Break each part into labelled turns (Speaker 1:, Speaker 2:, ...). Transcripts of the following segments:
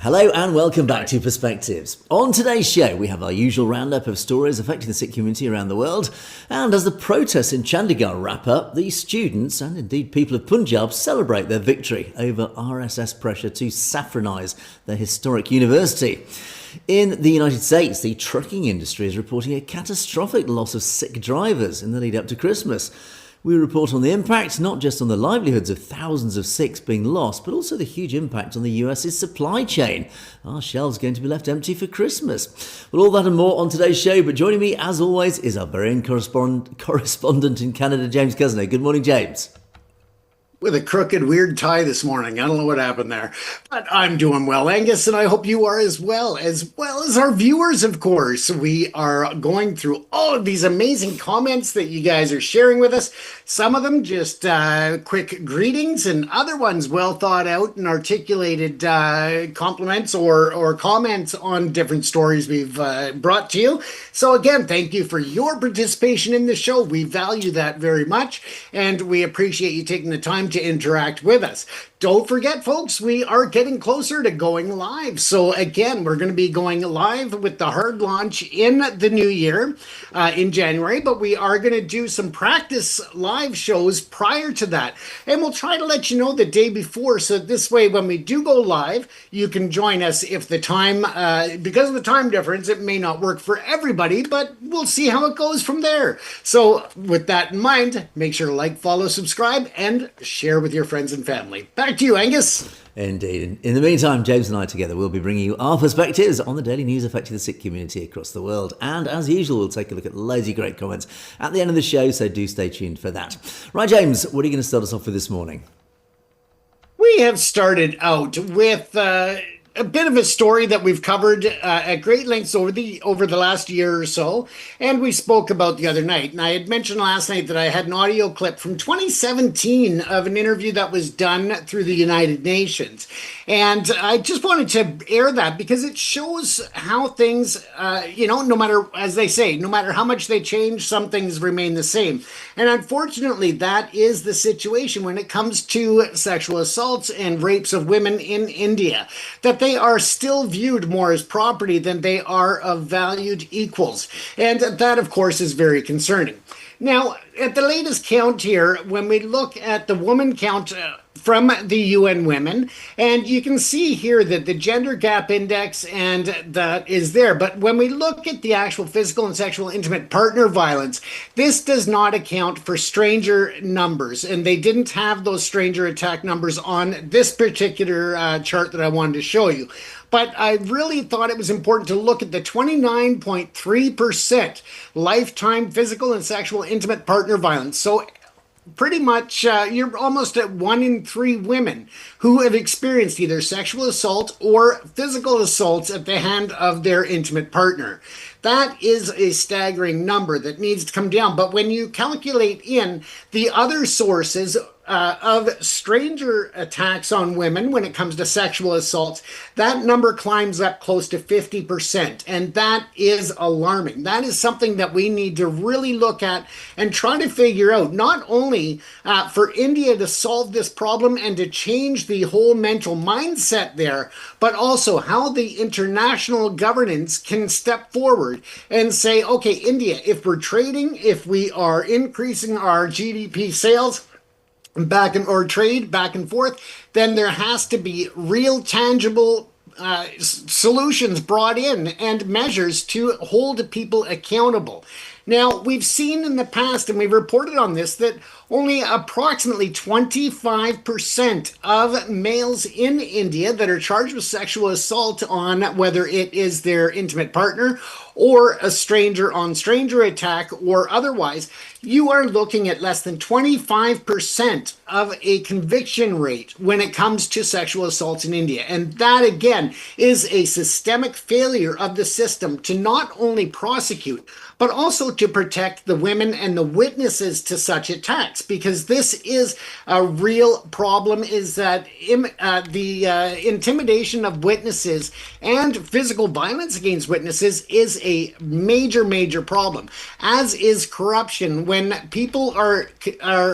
Speaker 1: Hello and welcome back to Perspectives. On today's show, we have our usual roundup of stories affecting the Sikh community around the world. And as the protests in Chandigarh wrap up, the students and indeed people of Punjab celebrate their victory over RSS pressure to saffronise their historic university. In the United States, the trucking industry is reporting a catastrophic loss of Sikh drivers in the lead up to Christmas. We report on the impact, not just on the livelihoods of thousands of Sikhs being lost, but also the huge impact on the US's supply chain. Are shelves going to be left empty for Christmas? Well, all that and more on today's show, but joining me, as always, is our very own correspondent in Canada, James Cousineau. Good morning, James.
Speaker 2: With a crooked, weird tie this morning. I don't know what happened there, but I'm doing well, Angus, and I hope you are as well as our viewers, of course. We are going through all of these amazing comments that you guys are sharing with us. Some of them just quick greetings, and other ones well thought out and articulated compliments or comments on different stories we've brought to you. So again, thank you for your participation in the show. We value that very much, and we appreciate you taking the time to interact with us. Don't forget, folks, we are getting closer to going live. So again, we're going to be going live with the hard launch in the new year in January, but we are going to do some practice live shows prior to that. And we'll try to let you know the day before, so this way when we do go live, you can join us if the time, because of the time difference, it may not work for everybody, but we'll see how it goes from there. So with that in mind, make sure to like, follow, subscribe, and share with your friends and family. Back to you, Angus.
Speaker 1: Indeed. In the meantime, James and I together will be bringing you our perspectives on the daily news affecting the Sikh community across the world. And as usual, we'll take a look at loads of great comments at the end of the show, so do stay tuned for that. Right, James, what are you going to start us off with this morning?
Speaker 2: We have started out with a bit of a story that we've covered at great lengths over the last year or so, and we spoke about the other night. And I had mentioned last night that I had an audio clip from 2017 of an interview that was done through the United Nations. And I just wanted to air that because it shows how things, no matter, as they say, no matter how much they change, some things remain the same. And unfortunately, that is the situation when it comes to sexual assaults and rapes of women in India, that they are still viewed more as property than they are of valued equals. And that, of course, is very concerning. Now, at the latest count here, when we look at the woman count from the UN Women, and you can see here that the gender gap index and that is there. But when we look at the actual physical and sexual intimate partner violence, this does not account for stranger numbers. And they didn't have those stranger attack numbers on this particular chart that I wanted to show you. But I really thought it was important to look at the 29.3% lifetime physical and sexual intimate partner violence. So pretty much you're almost at 1 in 3 women who have experienced either sexual assault or physical assaults at the hand of their intimate partner. That is a staggering number that needs to come down. But when you calculate in the other sources of stranger attacks on women when it comes to sexual assaults, that number climbs up close to 50%. And that is alarming. That is something that we need to really look at and try to figure out, not only for India to solve this problem and to change the whole mental mindset there, but also how the international governance can step forward and say, okay, India, if we're trading, if we are increasing our GDP sales, trade back and forth, then there has to be real tangible solutions brought in and measures to hold people accountable. Now, we've seen in the past, and we've reported on this, that only approximately 25% of males in India that are charged with sexual assault on whether it is their intimate partner or a stranger on stranger attack or otherwise, you are looking at less than 25% of a conviction rate when it comes to sexual assaults in India. And that, again, is a systemic failure of the system to not only prosecute, but also to protect the women and the witnesses to such attacks, because this is a real problem, is that the intimidation of witnesses and physical violence against witnesses is a major problem, as is corruption. When people are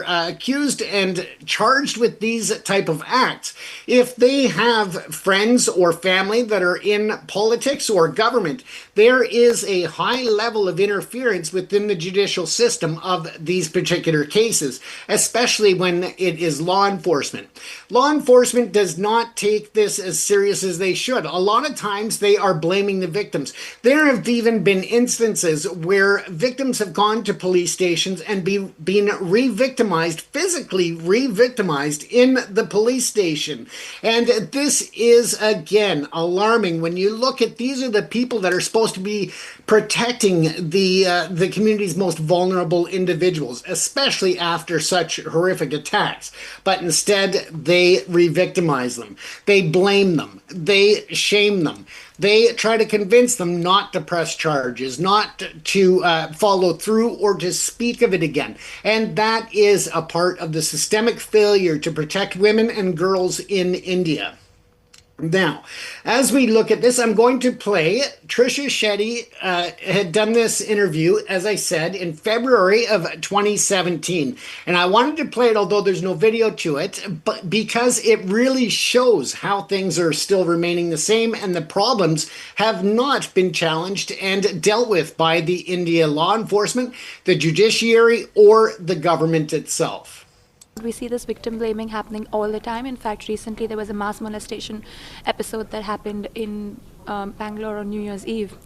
Speaker 2: accused and charged with these type of acts, if they have friends or family that are in politics or government, there is a high level of interference within the judicial system of these particular cases, especially when it is law enforcement. Law enforcement does not take this as serious as they should. A lot of times they are blaming the victims. There have even been instances where victims have gone to police stations and been re-victimized, physically re-victimized in the police station. And this is, again, alarming when you look at these are the people that are supposed to be protecting the community's most vulnerable individuals, especially after such horrific attacks. But instead, they re-victimize them. They blame them. They shame them. They try to convince them not to press charges, not to follow through or to speak of it again. And that is a part of the systemic failure to protect women and girls in India. Now, as we look at this, I'm going to play. Trisha Shetty had done this interview, as I said, in February of 2017. And I wanted to play it, although there's no video to it, but because it really shows how things are still remaining the same and the problems have not been challenged and dealt with by the India law enforcement, the judiciary, or the government itself.
Speaker 3: We see this victim blaming happening all the time. In fact, recently there was a mass molestation episode that happened in Bangalore on New Year's Eve.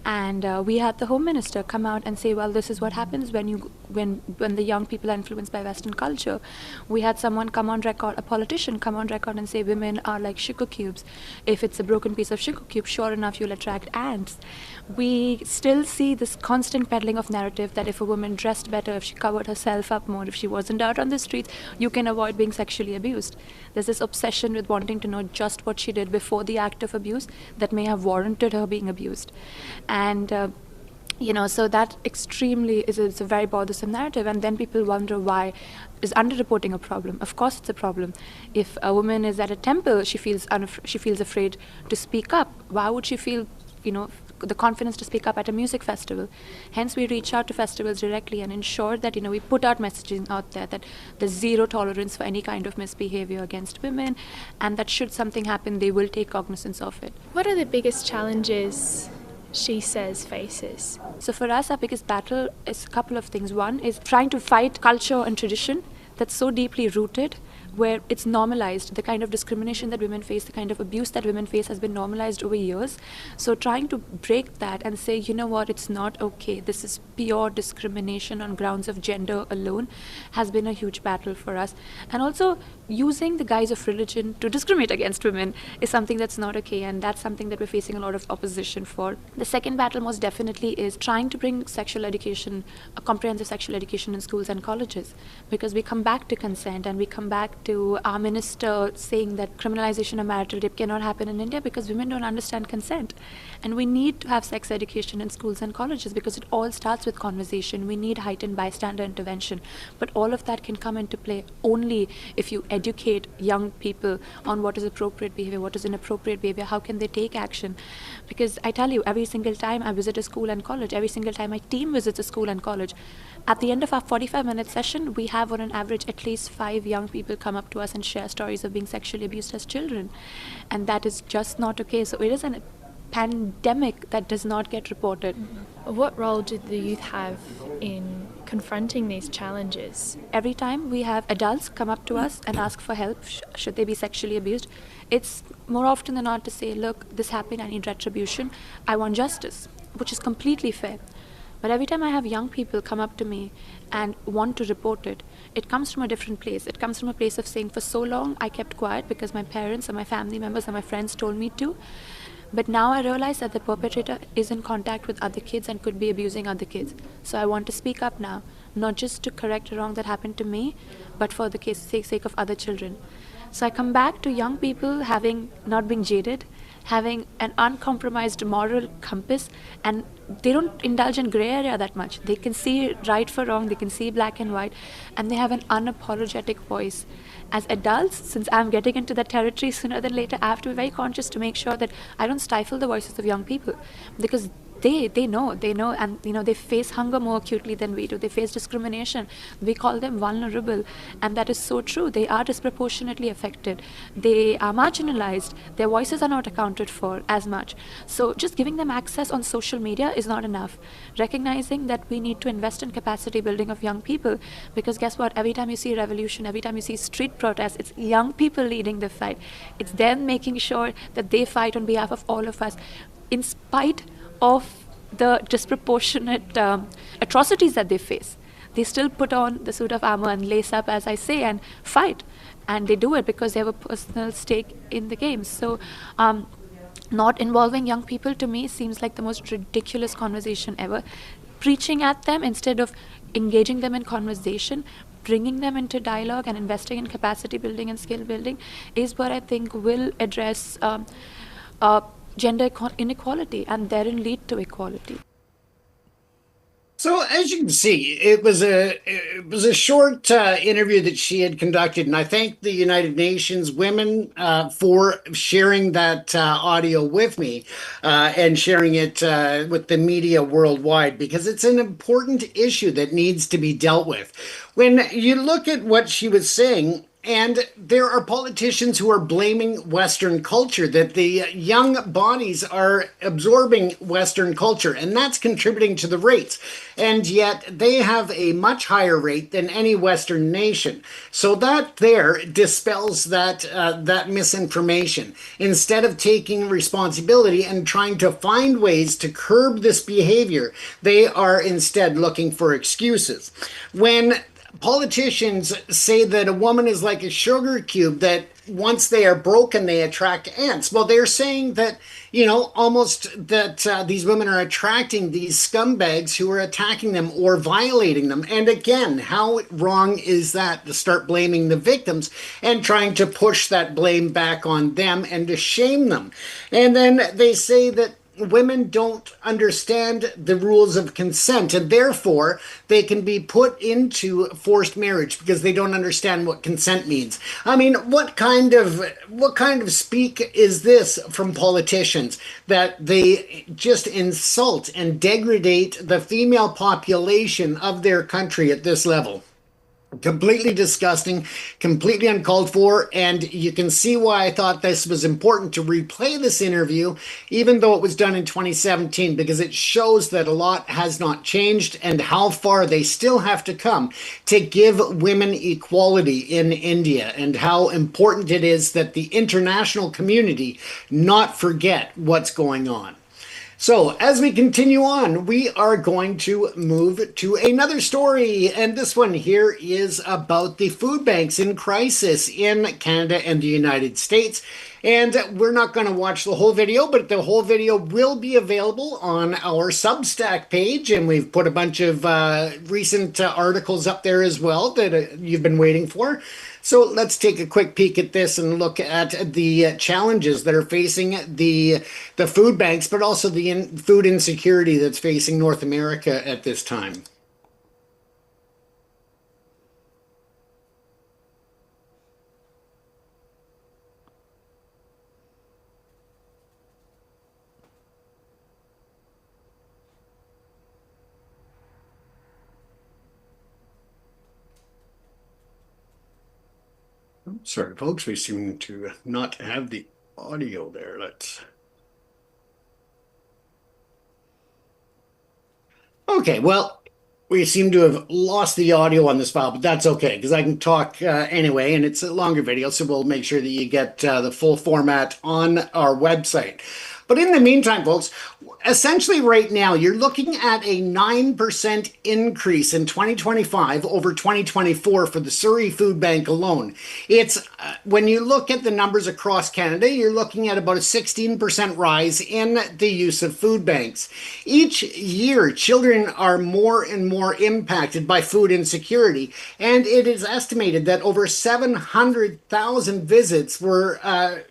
Speaker 3: And we had the Home Minister come out and say, well, this is what happens when the young people are influenced by Western culture. We had someone come on record, a politician come on record and say women are like sugar cubes. If it's a broken piece of sugar cube, sure enough, you'll attract ants. We still see this constant peddling of narrative that if a woman dressed better, if she covered herself up more, if she wasn't out on the streets, you can avoid being sexually abused. There's this obsession with wanting to know just what she did before the act of abuse that may have warranted her being abused. And so that extremely is a very bothersome narrative. And then people wonder, why is underreporting a problem? Of course it's a problem. If a woman is at a temple, she feels afraid to speak up. Why would she feel the confidence to speak up at a music festival? Hence we reach out to festivals directly and ensure that we put out messaging out there that there's zero tolerance for any kind of misbehavior against women, and that should something happen, they will take cognizance of it.
Speaker 4: What are the biggest challenges She Says faces?
Speaker 3: So for us, our biggest battle is a couple of things. One is trying to fight culture and tradition that's so deeply rooted, where it's normalized. The kind of discrimination that women face, the kind of abuse that women face has been normalized over years. So trying to break that and say, you know what, it's not okay. This is pure discrimination on grounds of gender alone has been a huge battle for us. And also using the guise of religion to discriminate against women is something that's not okay, and that's something that we're facing a lot of opposition for. The second battle most definitely is trying to bring sexual education, a comprehensive sexual education in schools and colleges, because we come back to consent and we come back to our minister saying that criminalization of marital rape cannot happen in India because women don't understand consent. And we need to have sex education in schools and colleges because it all starts with conversation. We need heightened bystander intervention. But all of that can come into play only if you educate young people on what is appropriate behavior, what is inappropriate behavior, how can they take action. Because I tell you, every single time I visit a school and college, every single time my team visits a school and college, at the end of our 45-minute session, we have on an average at least 5 young people come up to us and share stories of being sexually abused as children. And that is just not okay. So it is a pandemic that does not get reported.
Speaker 4: What role do the youth have in confronting these challenges?
Speaker 3: Every time we have adults come up to us and ask for help, should they be sexually abused, it's more often than not to say, look, this happened, I need retribution, I want justice, which is completely fair. But every time I have young people come up to me and want to report it, it comes from a different place. It comes from a place of saying, for so long I kept quiet because my parents and my family members and my friends told me to. But now I realize that the perpetrator is in contact with other kids and could be abusing other kids. So I want to speak up now, not just to correct a wrong that happened to me, but for the sake of other children. So I come back to young people having not been jaded having an uncompromised moral compass, and they don't indulge in gray area that much. They can see right for wrong, they can see black and white, and they have an unapologetic voice. As adults, since I'm getting into that territory sooner than later, I have to be very conscious to make sure that I don't stifle the voices of young people, because they know, and they face hunger more acutely than we do. They face discrimination. We call them vulnerable, and that is so true. They are disproportionately affected. They are marginalized. Their voices are not accounted for as much. So just giving them access on social media is not enough. Recognizing that we need to invest in capacity building of young people, because guess what? Every time you see revolution, every time you see street protests, it's young people leading the fight. It's them making sure that they fight on behalf of all of us, in spite of the disproportionate atrocities that they face. They still put on the suit of armor and lace up, as I say, and fight. And they do it because they have a personal stake in the game. So not involving young people, to me, seems like the most ridiculous conversation ever. Preaching at them instead of engaging them in conversation, bringing them into dialogue and investing in capacity building and skill building is what I think will address gender inequality and therein lead to equality.
Speaker 2: So as you can see, it was a short interview that she had conducted, and I thank the United Nations Women for sharing that audio with me and sharing it with the media worldwide, because it's an important issue that needs to be dealt with. When you look at what she was saying, and there are politicians who are blaming Western culture, that the young bodies are absorbing Western culture, and that's contributing to the rates. And yet they have a much higher rate than any Western nation. So that there dispels that misinformation. Instead of taking responsibility and trying to find ways to curb this behavior, they are instead looking for excuses. When politicians say that a woman is like a sugar cube, that once they are broken, they attract ants. Well, they're saying that, almost that these women are attracting these scumbags who are attacking them or violating them. And again, how wrong is that to start blaming the victims and trying to push that blame back on them and to shame them? And then they say that women don't understand the rules of consent, and therefore they can be put into forced marriage because they don't understand what consent means. I mean, what kind of speak is this from politicians, that they just insult and degrade the female population of their country at this level? Completely disgusting, completely uncalled for, and you can see why I thought this was important to replay this interview, even though it was done in 2017, because it shows that a lot has not changed and how far they still have to come to give women equality in India, and how important it is that the international community not forget what's going on. So as we continue on, we are going to move to another story, and this one here is about the food banks in crisis in Canada and the United States. And we're not going to watch the whole video, but the whole video will be available on our Substack page, and we've put a bunch of recent articles up there as well that you've been waiting for. So let's take a quick peek at this and look at the challenges that are facing the food banks, but also the food insecurity that's facing North America at this time. Sorry, folks, we seem to not have the audio there. Okay, well, we seem to have lost the audio on this file, but that's okay, because I can talk anyway, and it's a longer video, so we'll make sure that you get the full format on our website. But in the meantime, folks, essentially right now, you're looking at a 9% increase in 2025 over 2024 for the Surrey Food Bank alone. It's when you look at the numbers across Canada, you're looking at about a 16% rise in the use of food banks. Each year, children are more and more impacted by food insecurity, and it is estimated that over 700,000 visits were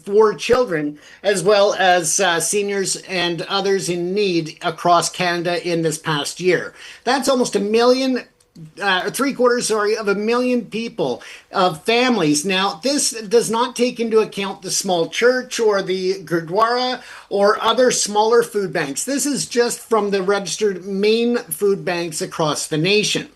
Speaker 2: for children, as well as seniors and others in need across Canada in this past year. That's almost a million, three-quarters, of a million people, of families. Now, this does not take into account the small church or the Gurdwara or other smaller food banks. This is just from the registered main food banks across the nation.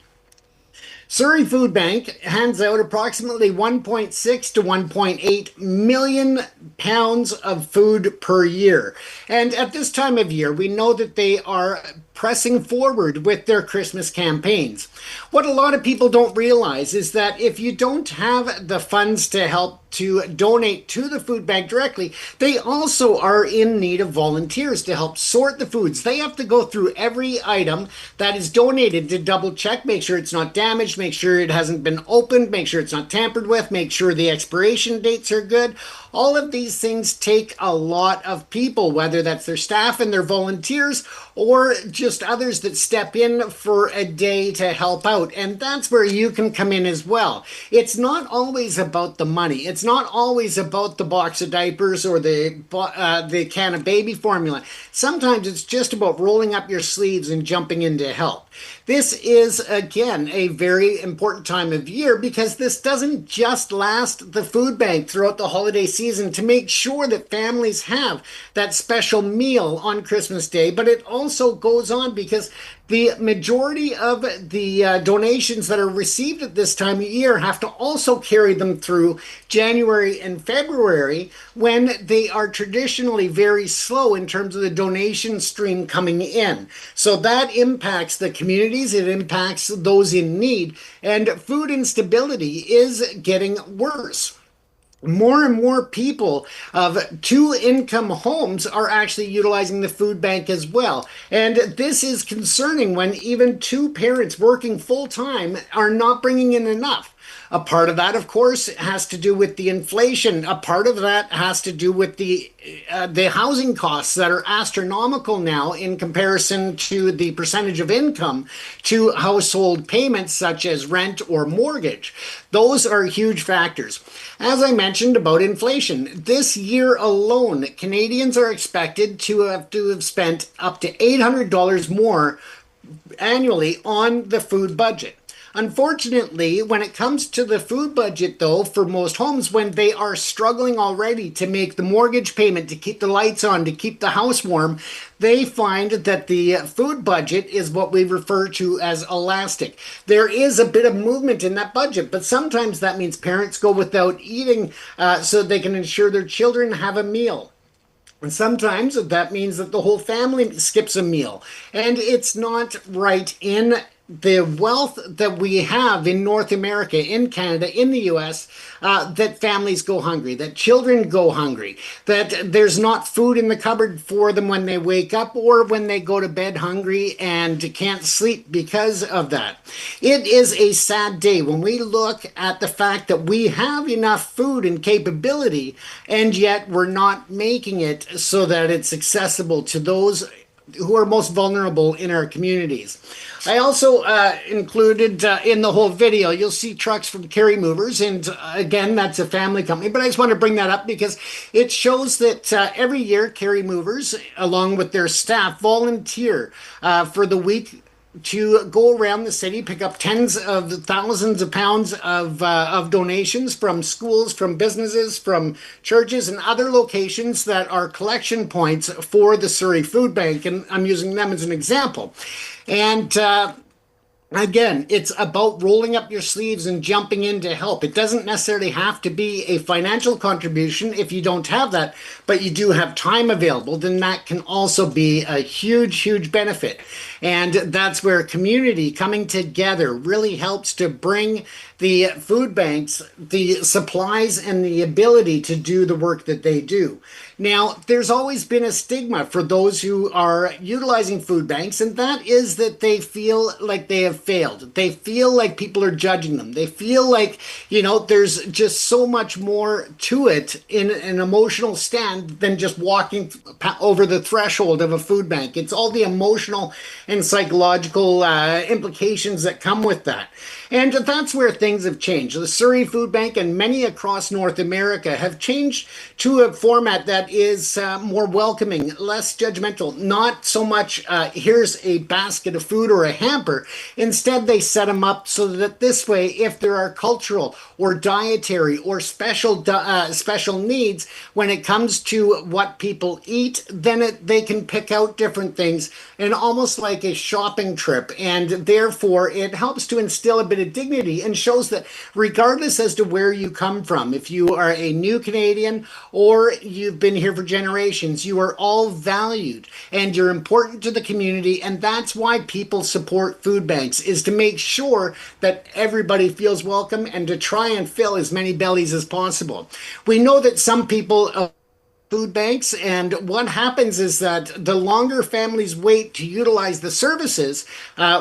Speaker 2: Surrey Food Bank hands out approximately 1.6 to 1.8 million pounds of food per year. And at this time of year, we know that they are pressing forward with their Christmas campaigns. What a lot of people don't realize is that if you don't have the funds to help to donate to the food bank directly, they also are in need of volunteers to help sort the foods. They have to go through every item that is donated to double check, make sure it's not damaged, make sure it hasn't been opened, make sure it's not tampered with, make sure the expiration dates are good. All of these things take a lot of people, whether that's their staff and their volunteers or just others that step in for a day to help out. And that's where you can come in as well. It's not always about the money. It's not always about the box of diapers or the can of baby formula. Sometimes it's just about rolling up your sleeves and jumping in to help. This is, again, a very important time of year because this doesn't just last the food bank throughout the holiday season to make sure that families have that special meal on Christmas Day, but it also goes on because the majority of the donations that are received at this time of year have to also carry them through January and February, when they are traditionally very slow in terms of the donation stream coming in. So that impacts the communities, it impacts those in need, and food instability is getting worse. More and more people of two-income homes are actually utilizing the food bank as well. And this is concerning when even two parents working full-time are not bringing in enough. A part of that, of course, has to do with the inflation. A part of that has to do with the housing costs that are astronomical now in comparison to the percentage of income to household payments such as rent or mortgage. Those are huge factors. As I mentioned about inflation, this year alone, Canadians are expected to have spent up to $800 more annually on the food budget. Unfortunately, when it comes to the food budget, though, for most homes, when they are struggling already to make the mortgage payment, to keep the lights on, to keep the house warm, they find that the food budget is what we refer to as elastic. There is a bit of movement in that budget, but sometimes that means parents go without eating so they can ensure their children have a meal. And sometimes that means that the whole family skips a meal. And it's not right in the wealth that we have in North America, in Canada, in the US, that families go hungry, that children go hungry, that there's not food in the cupboard for them when they wake up or when they go to bed hungry and can't sleep because of that. It is a sad day when we look at the fact that we have enough food and capability, and yet we're not making it so that it's accessible to those who are most vulnerable in our communities. I also included in the whole video, you'll see trucks from Carry Movers, and again, that's a family company, but I just want to bring that up because it shows that every year Carry Movers, along with their staff, volunteer for the week to go around the city, pick up tens of thousands of pounds of donations from schools, from businesses, from churches, and other locations that are collection points for the Surrey Food Bank, and I'm using them as an example. And again, it's about rolling up your sleeves and jumping in to help. It doesn't necessarily have to be a financial contribution if you don't have that, but you do have time available, then that can also be a huge, huge benefit. And that's where community coming together really helps to bring the food banks the supplies and the ability to do the work that they do. Now, there's always been a stigma for those who are utilizing food banks, and that is that they feel like they have failed. They feel like people are judging them. They feel like, there's just so much more to it in an emotional stand than just walking over the threshold of a food bank. It's all the emotional and psychological implications that come with that. And that's where things have changed. The Surrey Food Bank and many across North America have changed to a format that is more welcoming, less judgmental, not so much here's a basket of food or a hamper. Instead, they set them up so that this way, if there are cultural or dietary or special needs when it comes to what people eat, then they can pick out different things, and almost like a shopping trip. And therefore, it helps to instill a bit of dignity and shows that regardless as to where you come from, if you are a new Canadian or you've been here for generations, you are all valued and you're important to the community. And that's why people support food banks, is to make sure that everybody feels welcome and to try and fill as many bellies as possible. We know that some people food banks, and what happens is that the longer families wait to utilize the services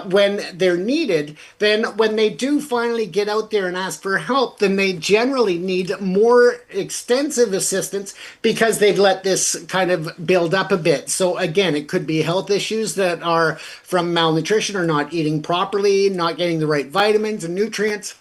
Speaker 2: when they're needed, then when they do finally get out there and ask for help, then they generally need more extensive assistance because they've let this kind of build up a bit. So again, it could be health issues that are from malnutrition or not eating properly, not getting the right vitamins and nutrients,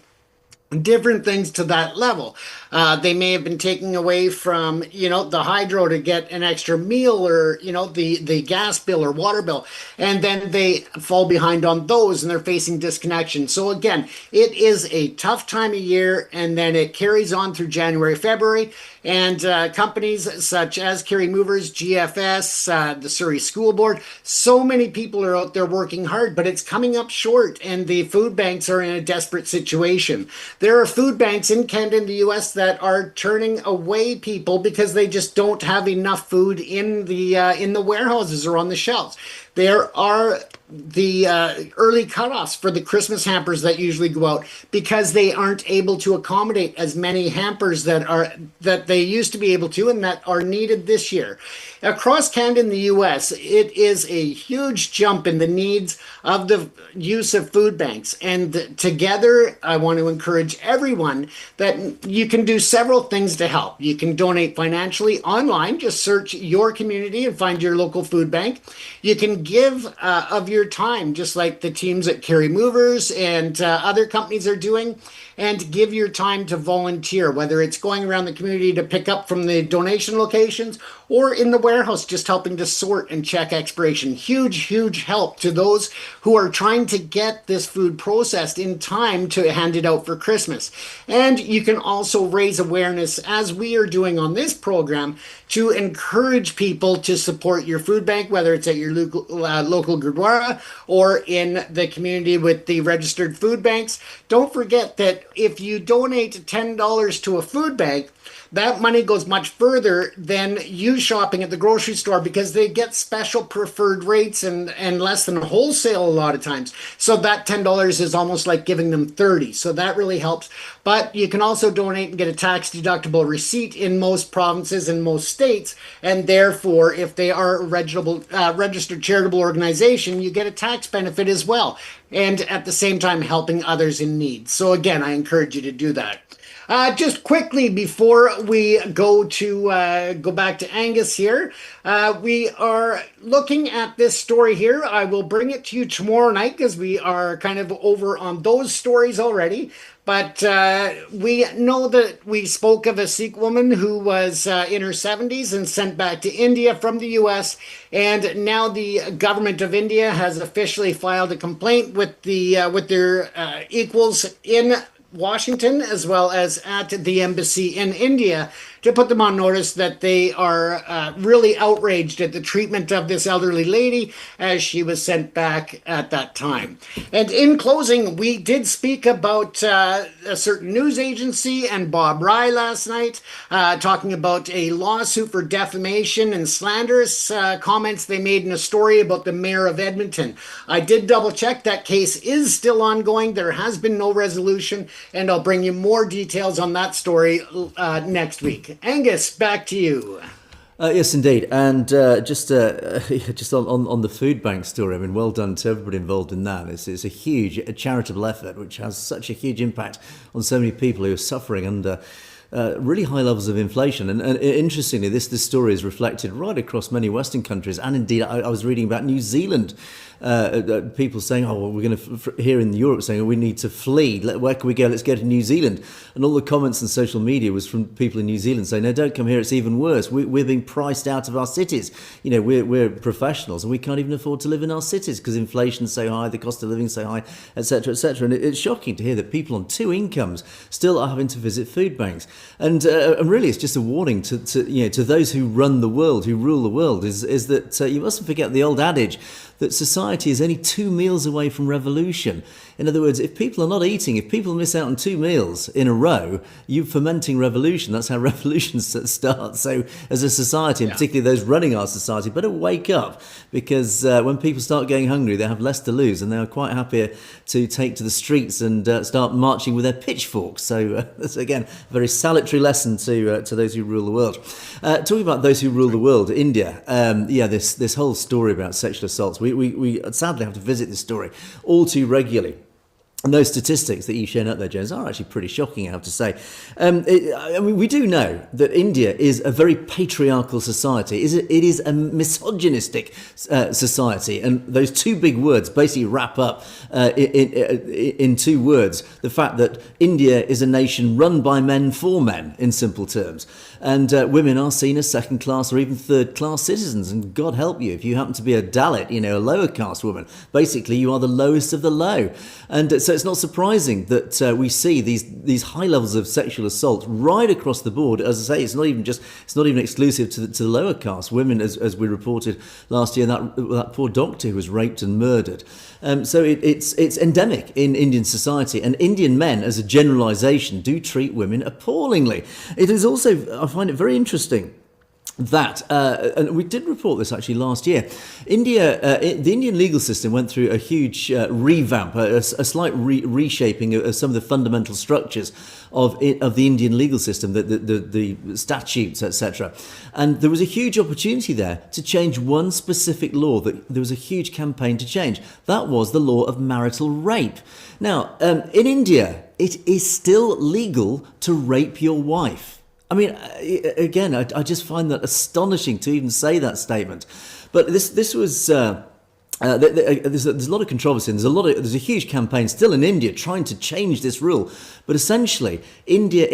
Speaker 2: different things to that level. They may have been taking away from, the hydro to get an extra meal, or, the gas bill or water bill, and then they fall behind on those and they're facing disconnection. So again, it is a tough time of year, and then it carries on through January, February, and companies such as Kerry Movers, GFS, the Surrey School Board, so many people are out there working hard, but it's coming up short, and the food banks are in a desperate situation. There are food banks in Canada and the US that are turning away people because they just don't have enough food in the warehouses or on the shelves. There are the early cutoffs for the Christmas hampers that usually go out because they aren't able to accommodate as many hampers that they used to be able to and that are needed this year. Across Canada and the US, it is a huge jump in the needs of the use of food banks. And together, I want to encourage everyone that you can do several things to help. You can donate financially online. Just search your community and find your local food bank. You can give of your time, just like the teams at Kerry Movers and other companies are doing, and give your time to volunteer, whether it's going around the community to pick up from the donation locations or in the warehouse, just helping to sort and check expiration. Huge, huge help to those who are trying to get this food processed in time to hand it out for Christmas. And you can also raise awareness, as we are doing on this program, to encourage people to support your food bank, whether it's at your local Gurdwara or in the community with the registered food banks. Don't forget that if you donate $10 to a food bank, that money goes much further than you shopping at the grocery store, because they get special preferred rates and less than wholesale a lot of times. So that $10 is almost like giving them 30. So that really helps. But you can also donate and get a tax deductible receipt in most provinces and most states. And therefore, if they are a registered charitable organization, you get a tax benefit as well. And at the same time, helping others in need. So again, I encourage you to do that. Just quickly before we go back to Angus here, we are looking at this story here. I will bring it to you tomorrow night because we are kind of over on those stories already. But we know that we spoke of a Sikh woman who was in her 70s and sent back to India from the US. And now the government of India has officially filed a complaint with their equals in Washington, as well as at the embassy in India, to put them on notice that they are really outraged at the treatment of this elderly lady as she was sent back at that time. And in closing, we did speak about a certain news agency and Bob Rye last night, talking about a lawsuit for defamation and slanderous comments they made in a story about the mayor of Edmonton. I did double check. That case is still ongoing. There has been no resolution, and I'll bring you more details on that story next week. Angus, back to you.
Speaker 1: Yes, indeed. And just on the food bank story, I mean, well done to everybody involved in that. It's a huge charitable effort which has such a huge impact on so many people who are suffering under really high levels of inflation. And interestingly, this story is reflected right across many Western countries. And indeed, I was reading about New Zealand. People saying, oh, well, we're going to, here in Europe, saying, oh, we need to flee. Where can we go? Let's go to New Zealand. And all the comments on social media was from people in New Zealand saying, no, don't come here. It's even worse. We're being priced out of our cities. You know, we're professionals and we can't even afford to live in our cities because inflation's so high, the cost of living's so high, etc., etc. And it's shocking to hear that people on two incomes still are having to visit food banks. And really, it's just a warning to those who run the world, who rule the world, is that you mustn't forget the old adage that society is only 2 meals away from revolution. In other words, if people are not eating, if people miss out on 2 meals in a row, you're fomenting revolution. That's how revolutions start. So as a society, and particularly those running our society, better wake up, because when people start going hungry, they have less to lose, and they are quite happy to take to the streets and start marching with their pitchforks. So that's, again, a very salutary lesson to those who rule the world. Talking about those who rule the world, India, this whole story about sexual assaults, we sadly have to visit this story all too regularly. And those statistics that you've shown up there, James, are actually pretty shocking, I have to say. We do know that India is a very patriarchal society. It is a misogynistic society. And those two big words basically wrap up in 2 words. The fact that India is a nation run by men for men, in simple terms. And women are seen as second-class or even third-class citizens. And God help you, if you happen to be a Dalit, a lower caste woman, basically you are the lowest of the low. And so it's not surprising that we see these high levels of sexual assault right across the board. As I say, it's not even exclusive to the lower caste women, as we reported last year. That poor doctor who was raped and murdered. So it's endemic in Indian society, and Indian men, as a generalisation, do treat women appallingly. It is also, I find it very interesting that, and we did report this actually last year, the Indian legal system went through a huge revamp, a slight reshaping of some of the fundamental structures of the Indian legal system, the statutes, etc. And there was a huge opportunity there to change one specific law that there was a huge campaign to change. That was the law of marital rape. Now, in India, it is still legal to rape your wife. I mean, again, I just find that astonishing to even say that statement. But this was there's a lot of controversy. And there's a huge campaign still in India trying to change this rule. But essentially, India,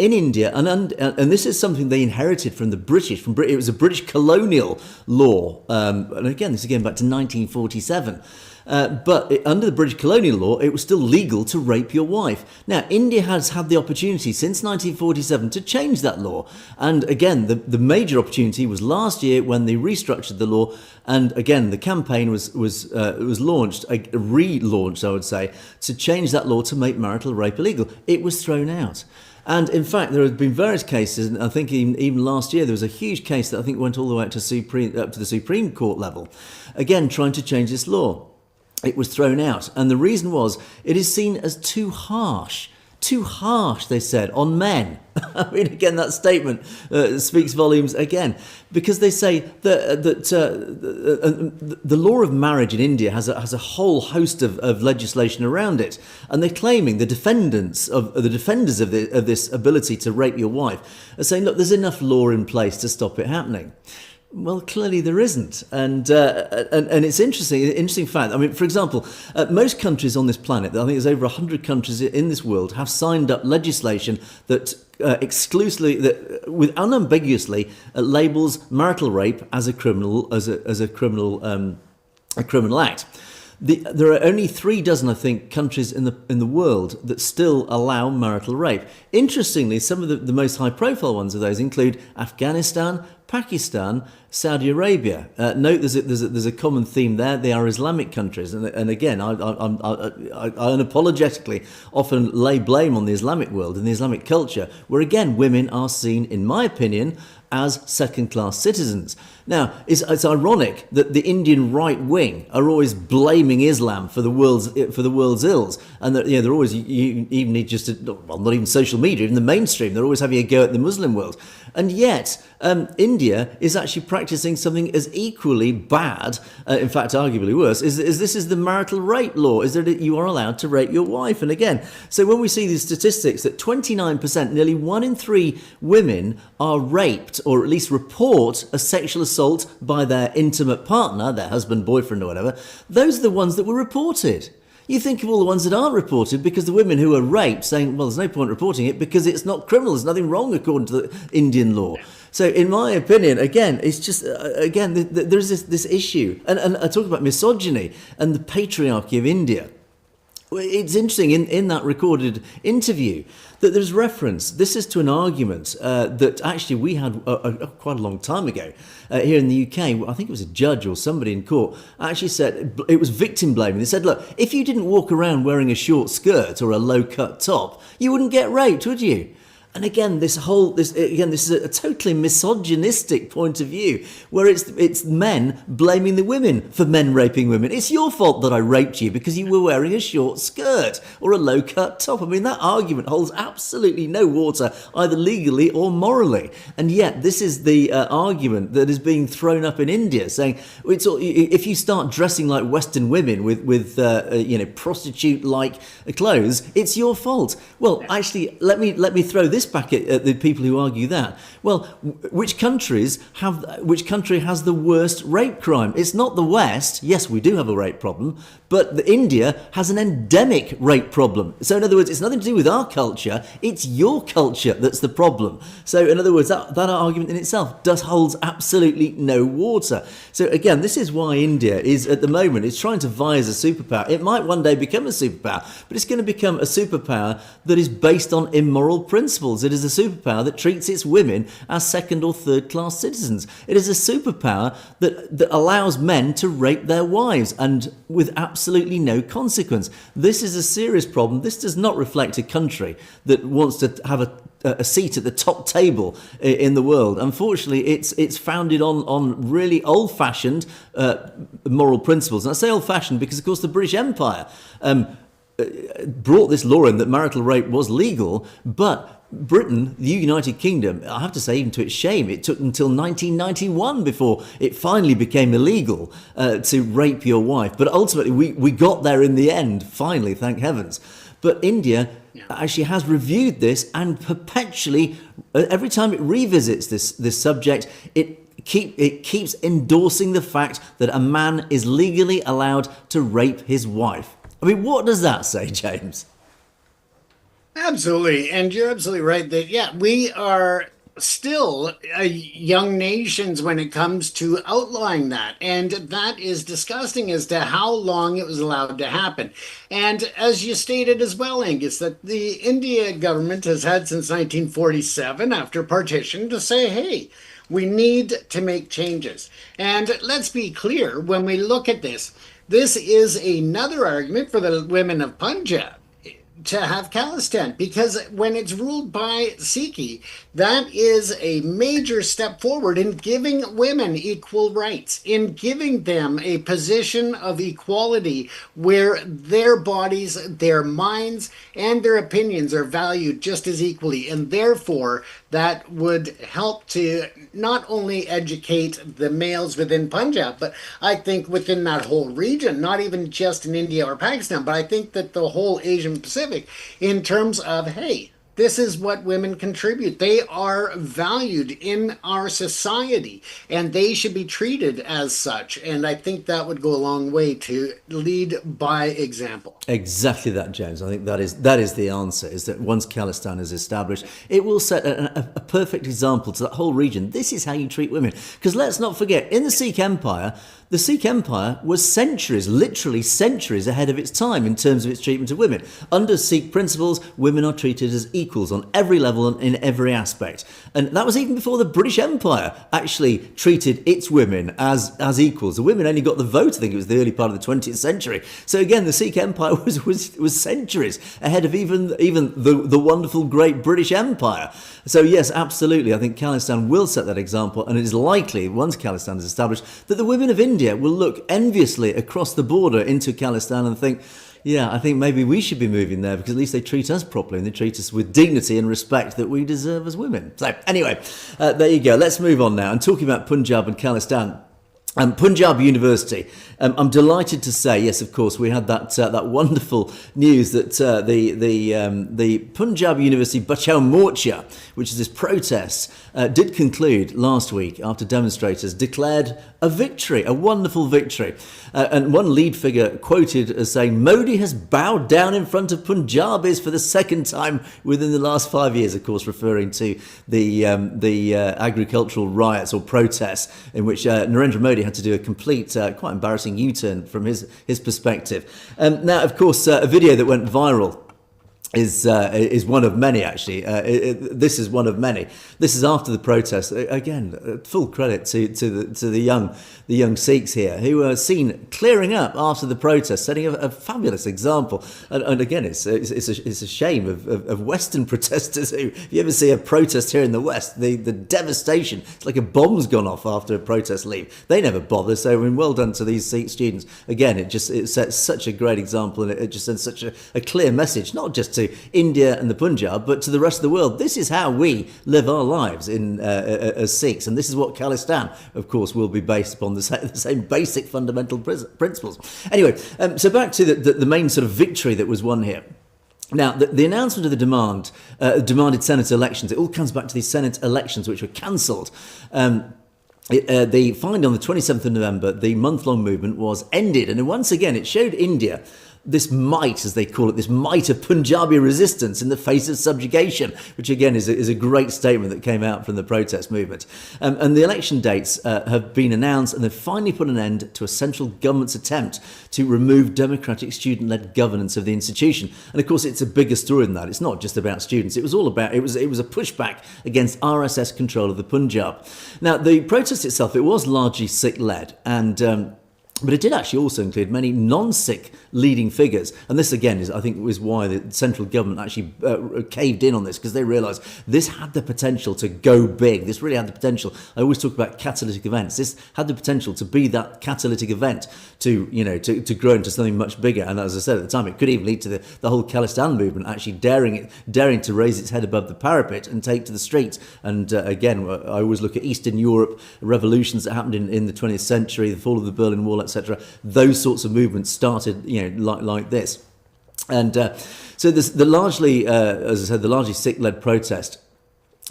Speaker 1: and this is something they inherited from the British. It was a British colonial law, and again, this is going back to 1947. But under the British colonial law, it was still legal to rape your wife. Now, India has had the opportunity since 1947 to change that law. And again, the major opportunity was last year when they restructured the law. And again, the campaign was launched, relaunched, I would say, to change that law to make marital rape illegal. It was thrown out. And in fact, there have been various cases, and I think even last year there was a huge case that I think went all the way up to the Supreme Court level, again trying to change this law. It was thrown out, and the reason was it is seen as too harsh, they said, on men. I mean, again, that statement speaks volumes again, because they say that the law of marriage in India has a whole host of legislation around it, and they're claiming the defenders of this ability to rape your wife are saying, look, there's enough law in place to stop it happening. Well, clearly there isn't, and it's interesting fact. I mean, for example, most countries on this planet, I think there's over 100 countries in this world, have signed up legislation that exclusively, that with unambiguously labels marital rape as a criminal act. There are only 36, I think, countries in the world that still allow marital rape. Interestingly, some of the most high-profile ones of those include Afghanistan, Pakistan, Saudi Arabia. Note there's a common theme there. They are Islamic countries, and again, I unapologetically often lay blame on the Islamic world and the Islamic culture, where again women are seen, in my opinion, as second-class citizens. Now, it's ironic that the Indian right wing are always blaming Islam for the world's ills, and that they're always, you even need not even social media, even the mainstream, they're always having a go at the Muslim world. And yet, India is actually practicing something as equally bad, in fact, arguably worse, is this is the marital rape law, is that you are allowed to rape your wife. And again, so when we see these statistics that 29%, nearly 1 in 3 women are raped, or at least report a sexual assault by their intimate partner, their husband, boyfriend or whatever, those are the ones that were reported. You think of all the ones that aren't reported, because the women who are raped saying, well, there's no point reporting it because it's not criminal, there's nothing wrong according to the Indian law. So in my opinion, again, it's just, there's this issue. And I talk about misogyny and the patriarchy of India. It's interesting in that recorded interview that there's reference. This is to an argument that actually we had quite a long time ago here in the UK. I think it was a judge or somebody in court actually said it was victim blaming. They said, look, if you didn't walk around wearing a short skirt or a low cut top, you wouldn't get raped, would you? And again, this is a totally misogynistic point of view, where it's men blaming the women for men raping women. It's your fault that I raped you because you were wearing a short skirt or a low-cut top. I mean, that argument holds absolutely no water, either legally or morally. And yet, this is the argument that is being thrown up in India, saying if you start dressing like Western women with prostitute-like clothes, it's your fault. Well, actually, let me throw this back at the people who argue that. Well, which country has the worst rape crime? It's not the West. Yes, we do have a rape problem, but India has an endemic rape problem. So in other words, it's nothing to do with our culture, it's your culture that's the problem. So in other words, that argument in itself holds absolutely no water. So again, this is why India is at the moment, it's trying to vie as a superpower. It might one day become a superpower, but it's going to become a superpower that is based on immoral principles. It is a superpower that treats its women as second or third class citizens. It is a superpower that allows men to rape their wives, and with absolutely no consequence. This is a serious problem. This does not reflect a country that wants to have a seat at the top table in the world. Unfortunately, it's founded on really old-fashioned moral principles. And I say old-fashioned because, of course, the British Empire brought this law in that marital rape was legal, but Britain, the United Kingdom, I have to say, even to its shame, it took until 1991 before it finally became illegal to rape your wife. But ultimately, we got there in the end, finally, thank heavens. But India actually has reviewed this, and perpetually, every time it revisits this subject, it keeps endorsing the fact that a man is legally allowed to rape his wife. I mean, what does that say, James?
Speaker 2: Absolutely. And you're absolutely right that, we are still young nations when it comes to outlawing that. And that is disgusting as to how long it was allowed to happen. And as you stated as well, Angus, that the India government has had since 1947, after partition, to say, hey, we need to make changes. And let's be clear, when we look at this is another argument for the women of Punjab to have Khalistan, because when it's ruled by Sikh, that is a major step forward in giving women equal rights, in giving them a position of equality where their bodies, their minds, and their opinions are valued just as equally. And therefore, that would help to not only educate the males within Punjab, but I think within that whole region, not even just in India or Pakistan, but I think that the whole Asian Pacific, in terms of, hey, this is what women contribute. They are valued in our society, and they should be treated as such. And I think that would go a long way to lead by example.
Speaker 1: Exactly that, James. I think that is the answer, is that once Khalistan is established, it will set a perfect example to that whole region. This is how you treat women. Because let's not forget, in the Sikh Empire was centuries, literally centuries ahead of its time in terms of its treatment of women. Under Sikh principles, women are treated as equals on every level and in every aspect. And that was even before the British Empire actually treated its women as equals. The women only got the vote, I think it was the early part of the 20th century. So again, the Sikh Empire was centuries ahead of even the wonderful great British Empire. So yes, absolutely, I think Khalistan will set that example, and it is likely, once Khalistan is established, that the women of India will look enviously across the border into Khalistan and think, Yeah, I think maybe we should be moving there because at least they treat us properly and they treat us with dignity and respect that we deserve as women. So anyway, there you go. Let's move on now. And talking about Punjab and Khalistan. Punjab University. I'm delighted to say, yes, of course, we had that wonderful news that the Punjab University Bachao Morcha, which is this protest, did conclude last week after demonstrators declared a victory, a wonderful victory. And one lead figure quoted as saying, "Modi has bowed down in front of Punjabis for the second time within the last 5 years," of course, referring to the agricultural riots or protests in which Narendra Modi had to do a complete, quite embarrassing U-turn from his perspective. Now, of course, a video that went viral is one of many, actually. This is one of many. This is after the protest. Again, full credit to the young Sikhs here who were seen clearing up after the protest, setting a fabulous example. And again, it's a shame of Western protesters who, if you ever see a protest here in the West, the devastation, it's like a bomb's gone off after a protest leave. They never bother. So, I mean, well done to these Sikh students. Again, it sets such a great example, and it just sends such a clear message, not just to India and the Punjab, but to the rest of the world. This is how we live our lives as Sikhs, and this is what Khalistan, of course, will be based upon the same basic fundamental principles. Anyway, so back to the main sort of victory that was won here. Now, the announcement of the demanded Senate elections, it all comes back to these Senate elections which were cancelled. They find on the 27th of November, the month-long movement was ended. And once again, it showed India this might, as they call it, this might of Punjabi resistance in the face of subjugation, which again is a great statement that came out from the protest movement. And the election dates have been announced, and they've finally put an end to a central government's attempt to remove democratic student-led governance of the institution. And of course, it's a bigger story than that. It's not just about students. It was all about, it was a pushback against RSS control of the Punjab. Now, the protest itself, it was largely Sikh-led, and but it did actually also include many non-Sikh leading figures. And this, again, I think was why the central government actually caved in on this, because they realised this had the potential to go big. This really had the potential. I always talk about catalytic events. This had the potential to be that catalytic event to grow into something much bigger. And as I said at the time, it could even lead to the whole Khalistan movement actually daring to raise its head above the parapet and take to the streets. And again, I always look at Eastern Europe, revolutions that happened in the 20th century, the fall of the Berlin Wall, etc. Those sorts of movements started, like this. And so the largely, as I said, the largely Sikh-led protest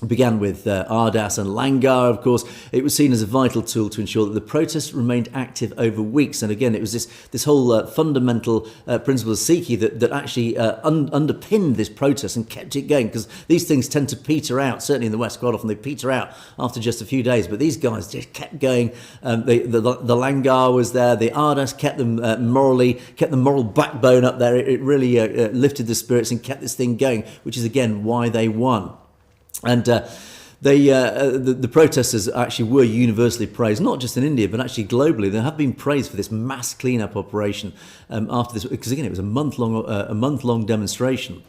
Speaker 1: began with Ardas and Langar. Of course, it was seen as a vital tool to ensure that the protest remained active over weeks. And again, it was this whole fundamental principle of Sikhi that actually underpinned this protest and kept it going, because these things tend to peter out. Certainly in the West, quite often they peter out after just a few days. But these guys just kept going. The Langar was there. The Ardas kept them kept the moral backbone up there. It really lifted the spirits and kept this thing going, which is again why they won. And the protesters actually were universally praised, not just in India, but actually globally. They have been praised for this mass cleanup operation after this, because again, it was a month-long demonstration.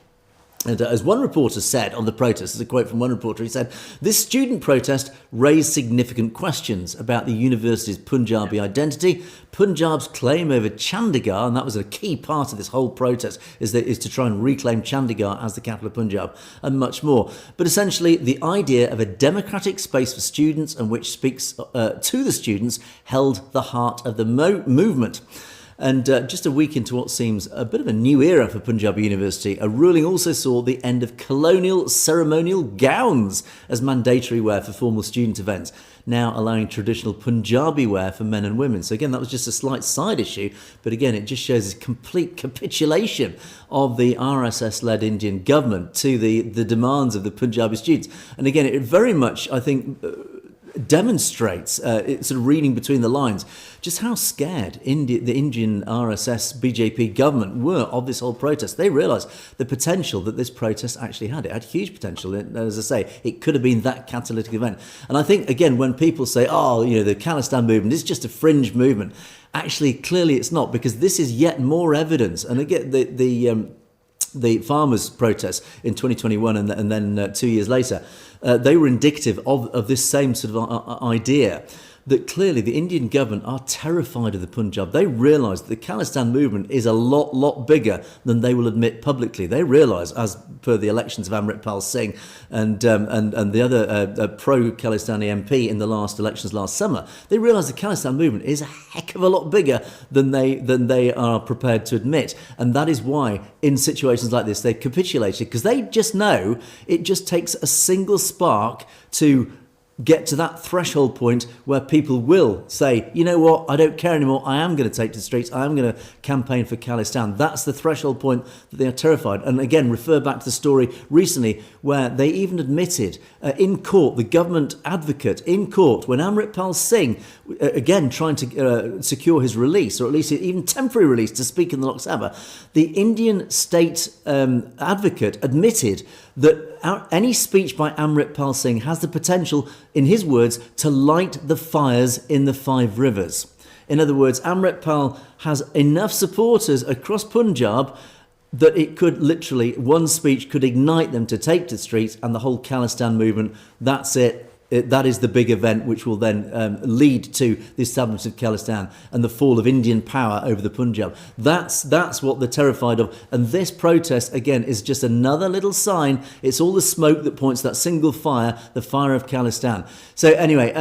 Speaker 1: And as one reporter said on the protest, as a quote from one reporter, he said, "This student protest raised significant questions about the university's Punjabi identity, Punjab's claim over Chandigarh," and that was a key part of this whole protest, is to try and reclaim Chandigarh as the capital of Punjab, and much more. But essentially, the idea of a democratic space for students and which speaks to the students held the heart of the movement. And just a week into what seems a bit of a new era for Punjab University, a ruling also saw the end of colonial ceremonial gowns as mandatory wear for formal student events, now allowing traditional Punjabi wear for men and women. So again, that was just a slight side issue, but again, it just shows this complete capitulation of the RSS-led Indian government to the demands of the Punjabi students. And again, it very much, I think, demonstrates, sort of reading between the lines, just how scared the Indian RSS BJP government were of this whole protest. They realised the potential that this protest actually had. It had huge potential. And as I say, it could have been that catalytic event. And I think, again, when people say, the Khalistan movement is just a fringe movement, actually, clearly it's not, because this is yet more evidence. And again, the farmers' protests in 2021 and then 2 years later, they were indicative of this same sort of idea. that clearly the Indian government are terrified of the Punjab. They realise that the Khalistan movement is a lot bigger than they will admit publicly. They realise, as per the elections of Amritpal Singh and the other pro-Khalistani MP in the last elections last summer, they realise the Khalistan movement is a heck of a lot bigger than they are prepared to admit. And that is why, in situations like this, they capitulated, because they just know it just takes a single spark to get to that threshold point where people will say, you know what, I don't care anymore, I am going to take to the streets, I am going to campaign for Khalistan. That's the threshold point that they are terrified. And again, refer back to the story recently where they even admitted in court, the government advocate in court, when Amritpal Singh, again trying to secure his release, or at least even temporary release to speak in the Lok Sabha, the Indian state advocate admitted that any speech by Amritpal Singh has the potential, in his words, to light the fires in the five rivers. In other words, Amritpal has enough supporters across Punjab that it could literally, one speech could ignite them to take to the streets, and the whole Khalistan movement, that's it. That is the big event which will then lead to the establishment of Khalistan and the fall of Indian power over the Punjab. That's what they're terrified of. And this protest, again, is just another little sign. It's all the smoke that points to that single fire, the fire of Khalistan. So anyway,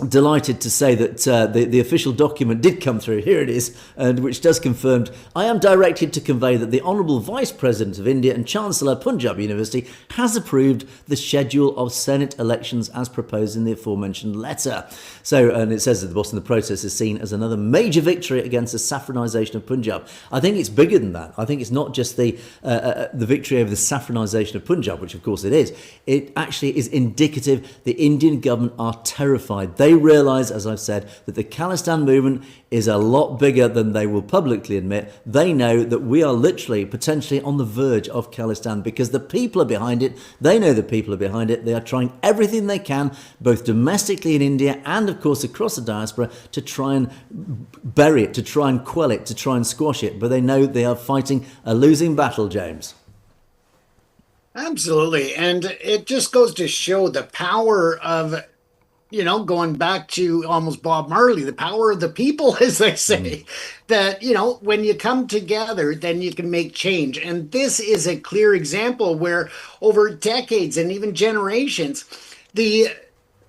Speaker 1: delighted to say that the official document did come through. Here it is, and which does confirm, I am directed to convey that the Honourable Vice President of India and Chancellor Punjab University has approved the schedule of Senate elections as proposed in the aforementioned letter. So, and it says at the bottom, the process is seen as another major victory against the saffronisation of Punjab. I think it's bigger than that. I think it's not just the victory over the saffronisation of Punjab, which of course it is. It actually is indicative the Indian government are terrified. They realise, as I've said, that the Khalistan movement is a lot bigger than they will publicly admit. They know that we are literally, potentially on the verge of Khalistan because the people are behind it. They know the people are behind it. They are trying everything they can, both domestically in India and, of course, across the diaspora, to try and bury it, to try and quell it, to try and squash it. But they know they are fighting a losing battle, James.
Speaker 2: Absolutely. And it just goes to show the power of, going back to almost Bob Marley, the power of the people, as they say, that, when you come together, then you can make change. And this is a clear example where over decades and even generations, the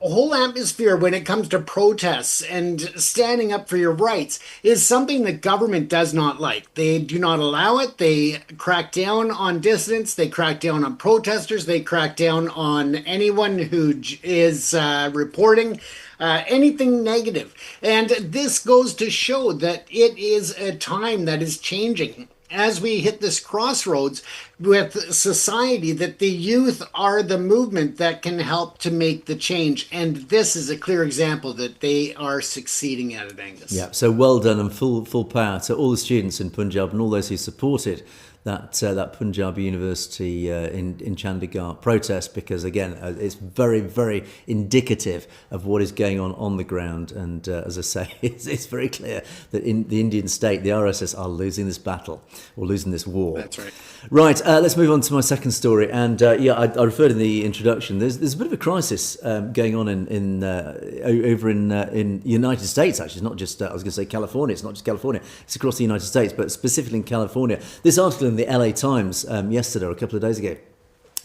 Speaker 2: whole atmosphere when it comes to protests and standing up for your rights is something that government does not like. They do not allow it. They crack down on dissidents. They crack down on protesters. They crack down on anyone who is reporting anything negative. And this goes to show that it is a time that is changing. As we hit this crossroads with society, that the youth are the movement that can help to make the change. And this is a clear example that they are succeeding at it, Angus.
Speaker 1: Yeah, so well done and full power to all the students in Punjab and all those who supported that Punjab University in Chandigarh protest, because again, it's very, very indicative of what is going on the ground. And as I say, it's very clear that in the Indian state, the RSS are losing this battle or losing this war.
Speaker 2: That's right.
Speaker 1: Right, let's move on to my second story. And I referred in the introduction. There's a bit of a crisis going on over in the United States. Actually, it's not just I was going to say California. It's not just California. It's across the United States, but specifically in California. This article in the LA Times yesterday or a couple of days ago.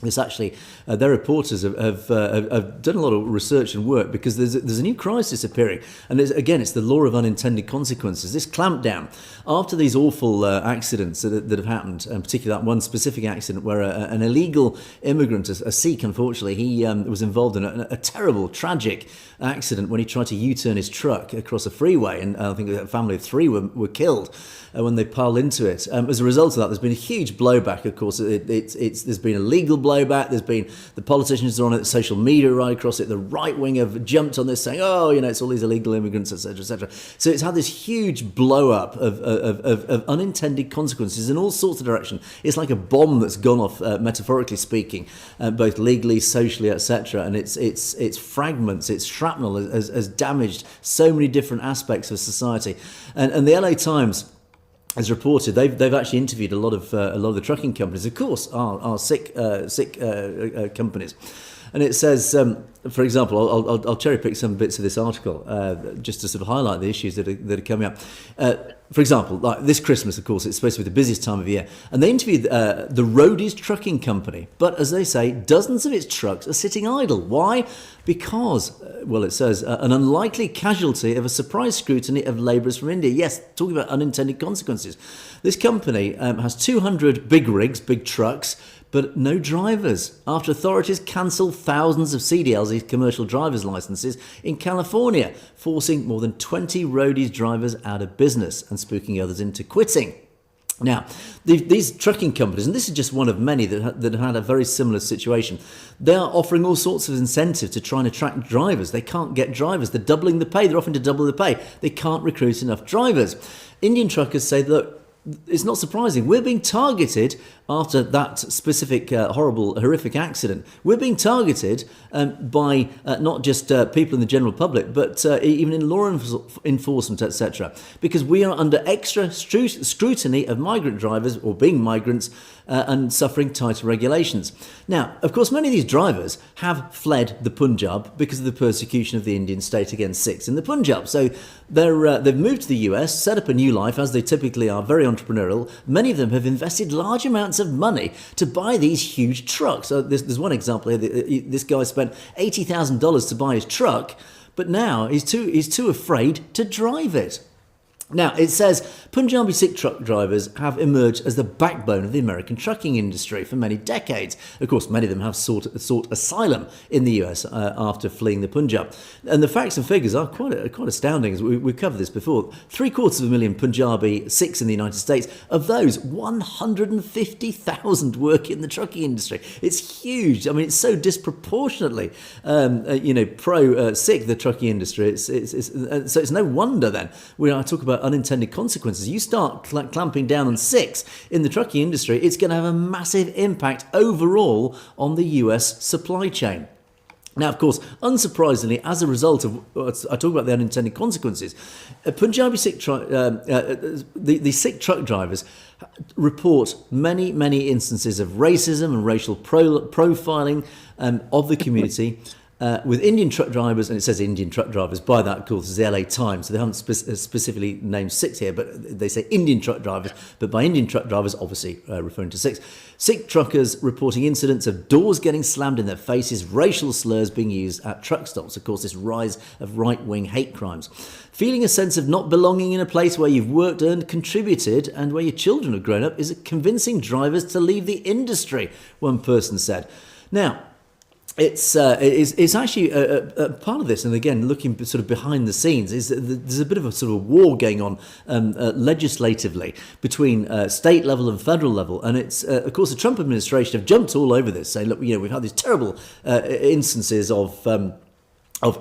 Speaker 1: This actually, their reporters have done a lot of research and work because there's a new crisis appearing. And it's the law of unintended consequences. This clampdown after these awful accidents that have happened, and particularly that one specific accident where an illegal immigrant, a Sikh, unfortunately, he was involved in a terrible, tragic accident when he tried to U-turn his truck across a freeway. And I think a family of three were killed when they piled into it. As a result of that, there's been a huge blowback. Of course, there's been a legal blowback. There's been the politicians are on it, social media right across it. The right wing have jumped on this, saying, "Oh, it's all these illegal immigrants, etc., etc." So it's had this huge blow up of unintended consequences in all sorts of directions. It's like a bomb that's gone off, metaphorically speaking, both legally, socially, etc. And its fragments, its shrapnel has damaged so many different aspects of society. And the LA Times has reported they've actually interviewed a lot of the trucking companies, of course, are Sikh companies, And it says, for example, I'll cherry pick some bits of this article just to sort of highlight the issues that are coming up. For example, like this Christmas, of course, it's supposed to be the busiest time of year. And they interviewed the Roadies Trucking Company. But as they say, dozens of its trucks are sitting idle. Why? Because, well, it says, an unlikely casualty of a surprise scrutiny of labourers from India. Yes, talking about unintended consequences. This company has 200 big rigs, big trucks, but no drivers, after authorities cancelled thousands of CDLs, these commercial driver's licenses, in California, forcing more than 20 roadies drivers out of business and spooking others into quitting. Now, these trucking companies, and this is just one of many that have had a very similar situation, they are offering all sorts of incentives to try and attract drivers. They can't get drivers. They're doubling the pay. They're offering to double the pay. They can't recruit enough drivers. Indian truckers say, look, it's not surprising. We're being targeted after that specific horrific accident. We're being targeted by not just people in the general public, but even in law enforcement, etc. Because we are under extra scrutiny of migrant drivers or being migrants and suffering tighter regulations. Now, of course, many of these drivers have fled the Punjab because of the persecution of the Indian state against Sikhs in the Punjab. So they've moved to the US, set up a new life, as they typically are, very entrepreneurial. Many of them have invested large amounts of money to buy these huge trucks. So there's one example here. This guy spent $80,000 to buy his truck, but now he's too afraid to drive it. Now, it says Punjabi Sikh truck drivers have emerged as the backbone of the American trucking industry for many decades. Of course, many of them have sought asylum in the US after fleeing the Punjab. And the facts and figures are quite astounding. As we've covered this before. 750,000 Punjabi Sikhs in the United States. Of those, 150,000 work in the trucking industry. It's huge. I mean, it's so disproportionately, pro-Sikh, the trucking industry. So it's no wonder then when I talk about unintended consequences. You start clamping down on Sikhs in the trucking industry, it's going to have a massive impact overall on the US supply chain. Now, of course, unsurprisingly, as a result of, I talk about the unintended consequences, Punjabi Sikh the Sikh truck drivers report many instances of racism and racial profiling of the community. With Indian truck drivers, and it says Indian truck drivers, by that, of course, is the LA Times, so they haven't specifically named Sikhs here, but they say Indian truck drivers, but by Indian truck drivers, obviously referring to Sikhs. Sikh truckers reporting incidents of doors getting slammed in their faces, racial slurs being used at truck stops, of course, this rise of right-wing hate crimes. Feeling a sense of not belonging in a place where you've worked, earned, contributed, and where your children have grown up is convincing drivers to leave the industry, one person said. Now, it's actually a part of this, and again, looking sort of behind the scenes, is that there's a bit of a sort of war going on legislatively between state level and federal level, and it's of course the Trump administration have jumped all over this, saying, look, we've had these terrible instances of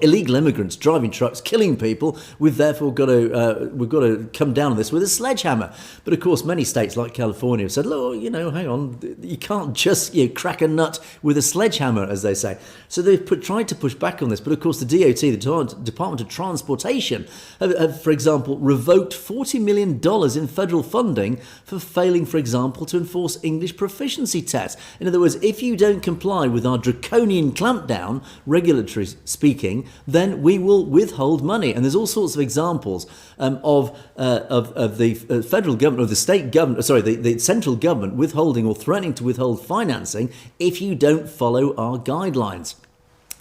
Speaker 1: illegal immigrants driving trucks, killing people. We've therefore got to come down on this with a sledgehammer. But of course, many states like California have said, "Look, hang on, you can't just crack a nut with a sledgehammer," as they say. So they've tried to push back on this. But of course, the DOT, the Department of Transportation, have, for example, revoked $40 million in federal funding for failing, for example, to enforce English proficiency tests. In other words, if you don't comply with our draconian clampdown, regulatory speaking, then we will withhold money. And there's all sorts of examples of the federal government, or the state government, the central government withholding or threatening to withhold financing if you don't follow our guidelines.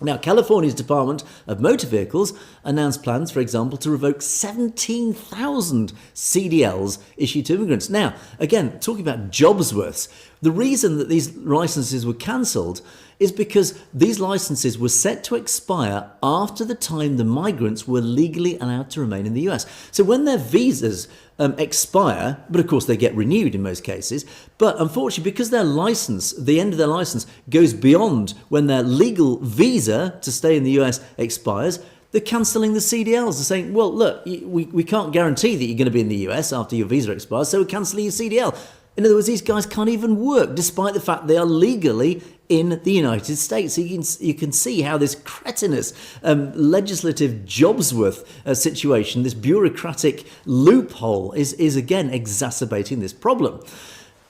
Speaker 1: Now, California's Department of Motor Vehicles announced plans, for example, to revoke 17,000 CDLs issued to immigrants. Now, again, talking about jobs worths, the reason that these licenses were cancelled is because these licenses were set to expire after the time the migrants were legally allowed to remain in the US. So when their visas expire, but of course they get renewed in most cases, but unfortunately because their license, the end of their license goes beyond when their legal visa to stay in the US expires, they're cancelling the CDLs. They're saying, well, look, we can't guarantee that you're going to be in the US after your visa expires, so we're cancelling your CDL. In other words, these guys can't even work, despite the fact they are legally in the United States. So you can see how this cretinous legislative jobsworth situation, this bureaucratic loophole, is again exacerbating this problem.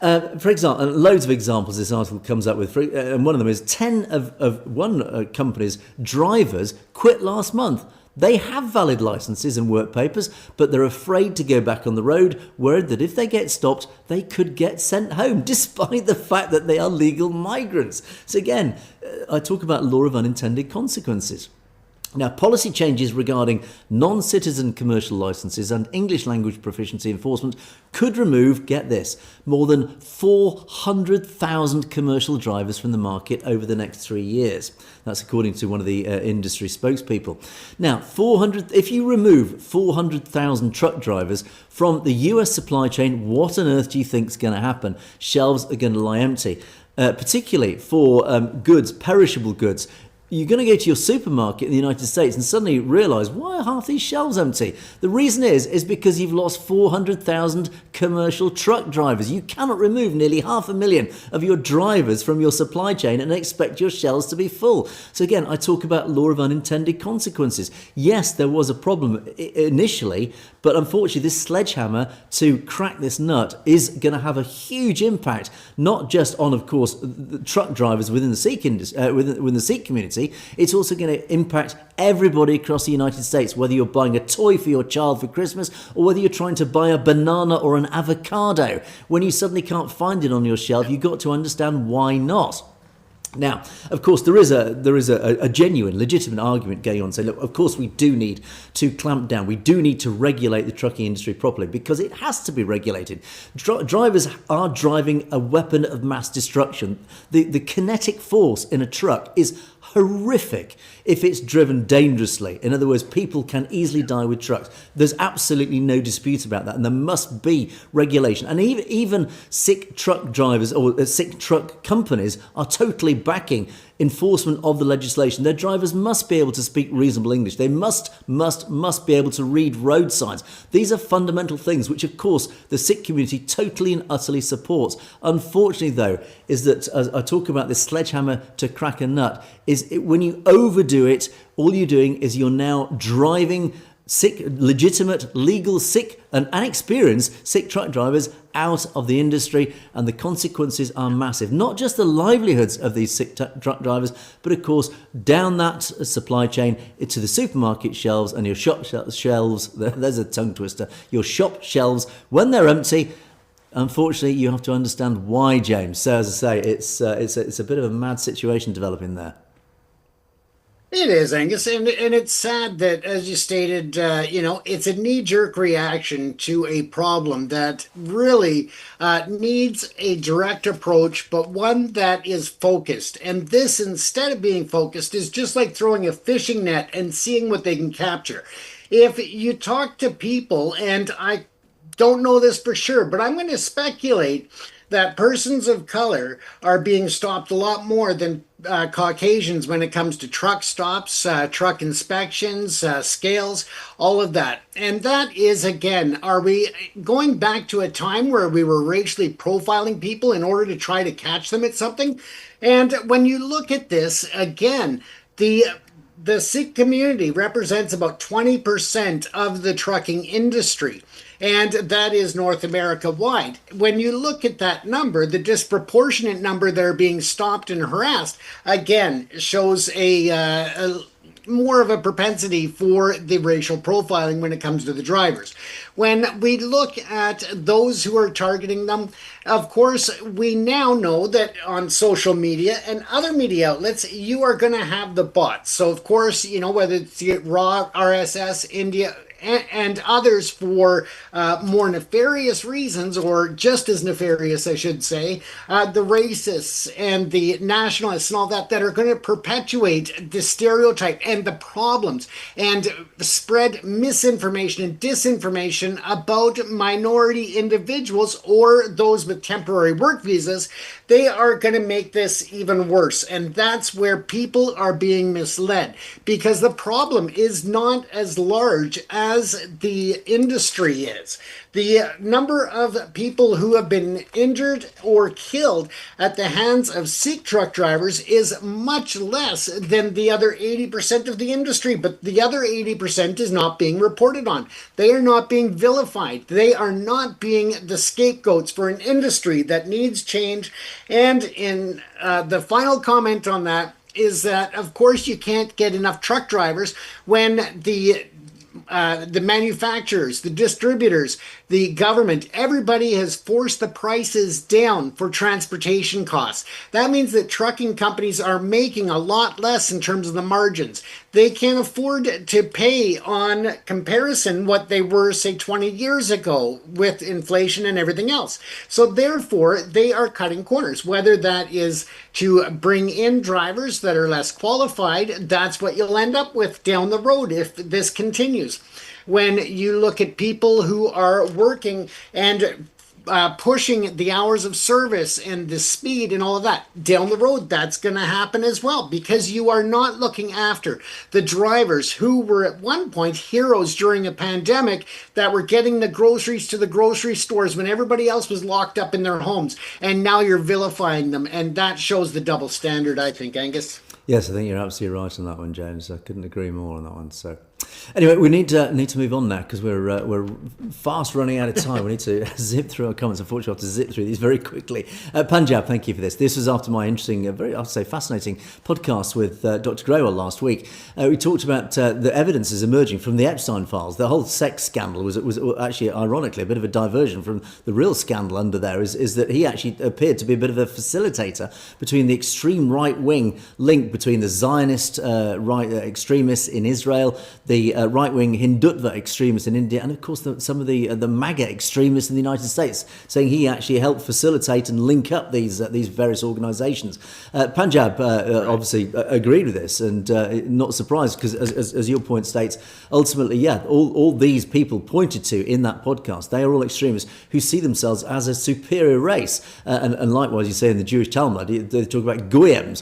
Speaker 1: For example, and loads of examples this article comes up with, and one of them is 10 of one company's drivers quit last month. They have valid licenses and work papers, but they're afraid to go back on the road, worried that if they get stopped, they could get sent home, despite the fact that they are legal migrants. So again, I talk about law of unintended consequences. Now, policy changes regarding non-citizen commercial licenses and English language proficiency enforcement could remove, get this, more than 400,000 commercial drivers from the market over the next 3 years. That's according to one of the industry spokespeople. Now, if you remove 400,000 truck drivers from the US supply chain, what on earth do you think is going to happen? Shelves are going to lie empty, particularly for goods, perishable goods. You're going to go to your supermarket in the United States and suddenly realise, why are half these shelves empty? The reason is because you've lost 400,000 commercial truck drivers. You cannot remove nearly 500,000 of your drivers from your supply chain and expect your shelves to be full. So again, I talk about law of unintended consequences. Yes, there was a problem initially, but unfortunately this sledgehammer to crack this nut is going to have a huge impact, not just on, of course, the truck drivers within the Sikh industry, within the Sikh community. It's also going to impact everybody across the United States, whether you're buying a toy for your child for Christmas or whether you're trying to buy a banana or an avocado. When you suddenly can't find it on your shelf, you've got to understand why not. Now, of course, there is a genuine, legitimate argument going on saying, look, of course, we do need to clamp down. We do need to regulate the trucking industry properly because it has to be regulated. Drivers are driving a weapon of mass destruction. The kinetic force in a truck is horrific if it's driven dangerously. In other words, people can easily die with trucks. There's absolutely no dispute about that, and there must be regulation. And even Sikh truck drivers or Sikh truck companies are totally backing enforcement of the legislation. Their drivers must be able to speak reasonable English. They must be able to read road signs. These are fundamental things which, of course, the Sikh community totally and utterly supports. Unfortunately, though, is that, as I talk about this sledgehammer to crack a nut, when you overdo it, all you're doing is you're now driving Sikh, legitimate, legal Sikh and experienced Sikh truck drivers out of the industry, and the consequences are massive. Not just the livelihoods of these Sikh truck drivers, but of course down that supply chain into the supermarket shelves and your shop shelves. There's a tongue twister. Your shop shelves, when they're empty, unfortunately, you have to understand why, James. So as I say, it's a bit of a mad situation developing there.
Speaker 2: It is, Angus, and it's sad that, as you stated, it's a knee-jerk reaction to a problem that really needs a direct approach, but one that is focused. And this, instead of being focused, is just like throwing a fishing net and seeing what they can capture. If you talk to people, and I don't know this for sure, but I'm going to speculate that persons of color are being stopped a lot more than Caucasians when it comes to truck stops, truck inspections, scales, all of that. And that is, again, are we going back to a time where we were racially profiling people in order to try to catch them at something? And when you look at this, again, the Sikh community represents about 20% of the trucking industry, and that is North America wide. When you look at that number, the disproportionate number that are being stopped and harassed, again, shows a more of a propensity for the racial profiling when it comes to the drivers. When we look at those who are targeting them, of course, we now know that on social media and other media outlets, you are going to have the bots. So, of course, whether it's Raw, RSS, India, and others for more nefarious reasons, or just as nefarious, I should say, the racists and the nationalists and all that are going to perpetuate the stereotype and the problems and spread misinformation and disinformation about minority individuals or those with temporary work visas. They are going to make this even worse. And that's where people are being misled, because the problem is not as large as as the industry is. The number of people who have been injured or killed at the hands of Sikh truck drivers is much less than the other 80% of the industry, but the other 80% is not being reported on. They are not being vilified. They are not being the scapegoats for an industry that needs change. And in the final comment on that is that, of course, you can't get enough truck drivers when the manufacturers, the distributors, the government, everybody has forced the prices down for transportation costs. That means that trucking companies are making a lot less in terms of the margins. They can't afford to pay on comparison what they were, say, 20 years ago with inflation and everything else. So therefore, they are cutting corners, whether that is to bring in drivers that are less qualified. That's what you'll end up with down the road if this continues. When you look at people who are working and pushing the hours of service and the speed and all of that down the road, that's going to happen as well, because you are not looking after the drivers who were at one point heroes during a pandemic, that were getting the groceries to the grocery stores when everybody else was locked up in their homes, and now you're vilifying them, and that shows the double standard, I think, Angus.
Speaker 1: Yes, I think you're absolutely right on that one, James. I couldn't agree more on that one. So, anyway, we need to move on now, because we're fast running out of time. We need to zip through our comments. Unfortunately, I have to zip through these very quickly. Punjab, thank you for this. This was after my interesting, very, I'd say, fascinating podcast with Dr. Grewal last week. We talked about the evidence is emerging from the Epstein files. The whole sex scandal was actually, ironically, a bit of a diversion from the real scandal under there. Is that he actually appeared to be a bit of a facilitator between the extreme right wing link between the Zionist extremists in Israel, the right-wing Hindutva extremists in India, and of course some of the MAGA extremists in the United States, saying he actually helped facilitate and link up these various organisations. Punjab obviously agreed with this, and not surprised, because as your point states, ultimately, yeah, all these people pointed to in that podcast, they are all extremists who see themselves as a superior race, and likewise, you say in the Jewish Talmud, they talk about goyim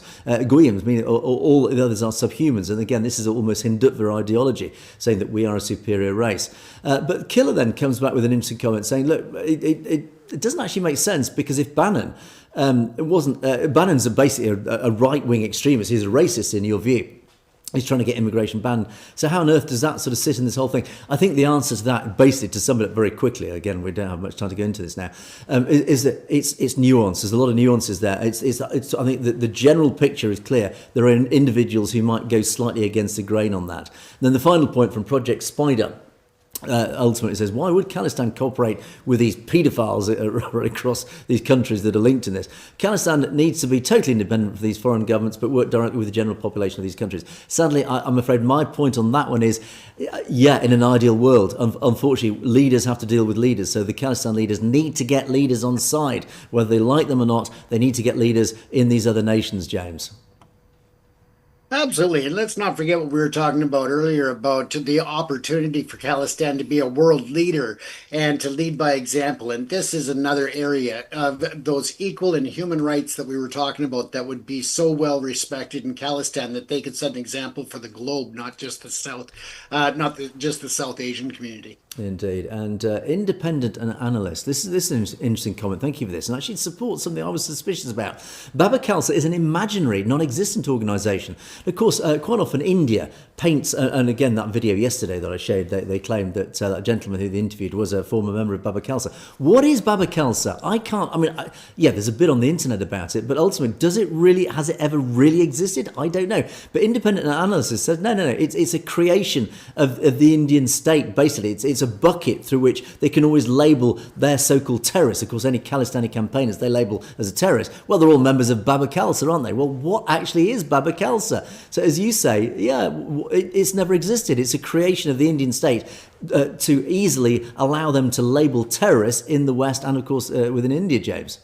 Speaker 1: meaning all the others are subhumans. And again, this is almost Hindutva ideology, saying that we are a superior race. But Killer then comes back with an interesting comment saying, look, it doesn't actually make sense, because if Bannon Bannon's basically a right-wing extremist, he's a racist in your view. He's trying to get immigration banned. So how on earth does that sort of sit in this whole thing? I think the answer to that, basically, to sum it up very quickly, again, we don't have much time to go into this now, is that it's nuance. There's a lot of nuances there. I think that the general picture is clear. There are individuals who might go slightly against the grain on that. And then the final point from Project Spider, ultimately says, why would Khalistan cooperate with these paedophiles right across these countries that are linked in this? Khalistan needs to be totally independent from these foreign governments, but work directly with the general population of these countries. Sadly, I'm afraid my point on that one is, yeah, in an ideal world, unfortunately, leaders have to deal with leaders. So the Khalistan leaders need to get leaders on side. Whether they like them or not, they need to get leaders in these other nations, James.
Speaker 2: Absolutely. And let's not forget what we were talking about earlier about the opportunity for Khalistan to be a world leader and to lead by example. And this is another area of those equal and human rights that we were talking about that would be so well respected in Khalistan that they could set an example for the globe, not just the just the South Asian community.
Speaker 1: Indeed. And independent and analyst. This is an interesting comment. Thank you for this. And actually supports something I was suspicious about. Baba Khalsa is an imaginary, non-existent organisation. Of course, quite often India paints, and again, that video yesterday that I showed, they claimed that that gentleman who they interviewed was a former member of Baba Khalsa. What is Baba Khalsa? Yeah, there's a bit on the internet about it, but ultimately, has it ever really existed? I don't know. But independent analysis says, no, it's a creation of the Indian state, basically. It's a bucket through which they can always label their so-called terrorists. Of course, any Khalistani campaigners they label as a terrorist. Well, they're all members of Baba Khalsa, aren't they? Well, what actually is Baba Khalsa? So as you say, yeah, it's never existed. It's a creation of the Indian state to easily allow them to label terrorists in the West and, of course, within India, James.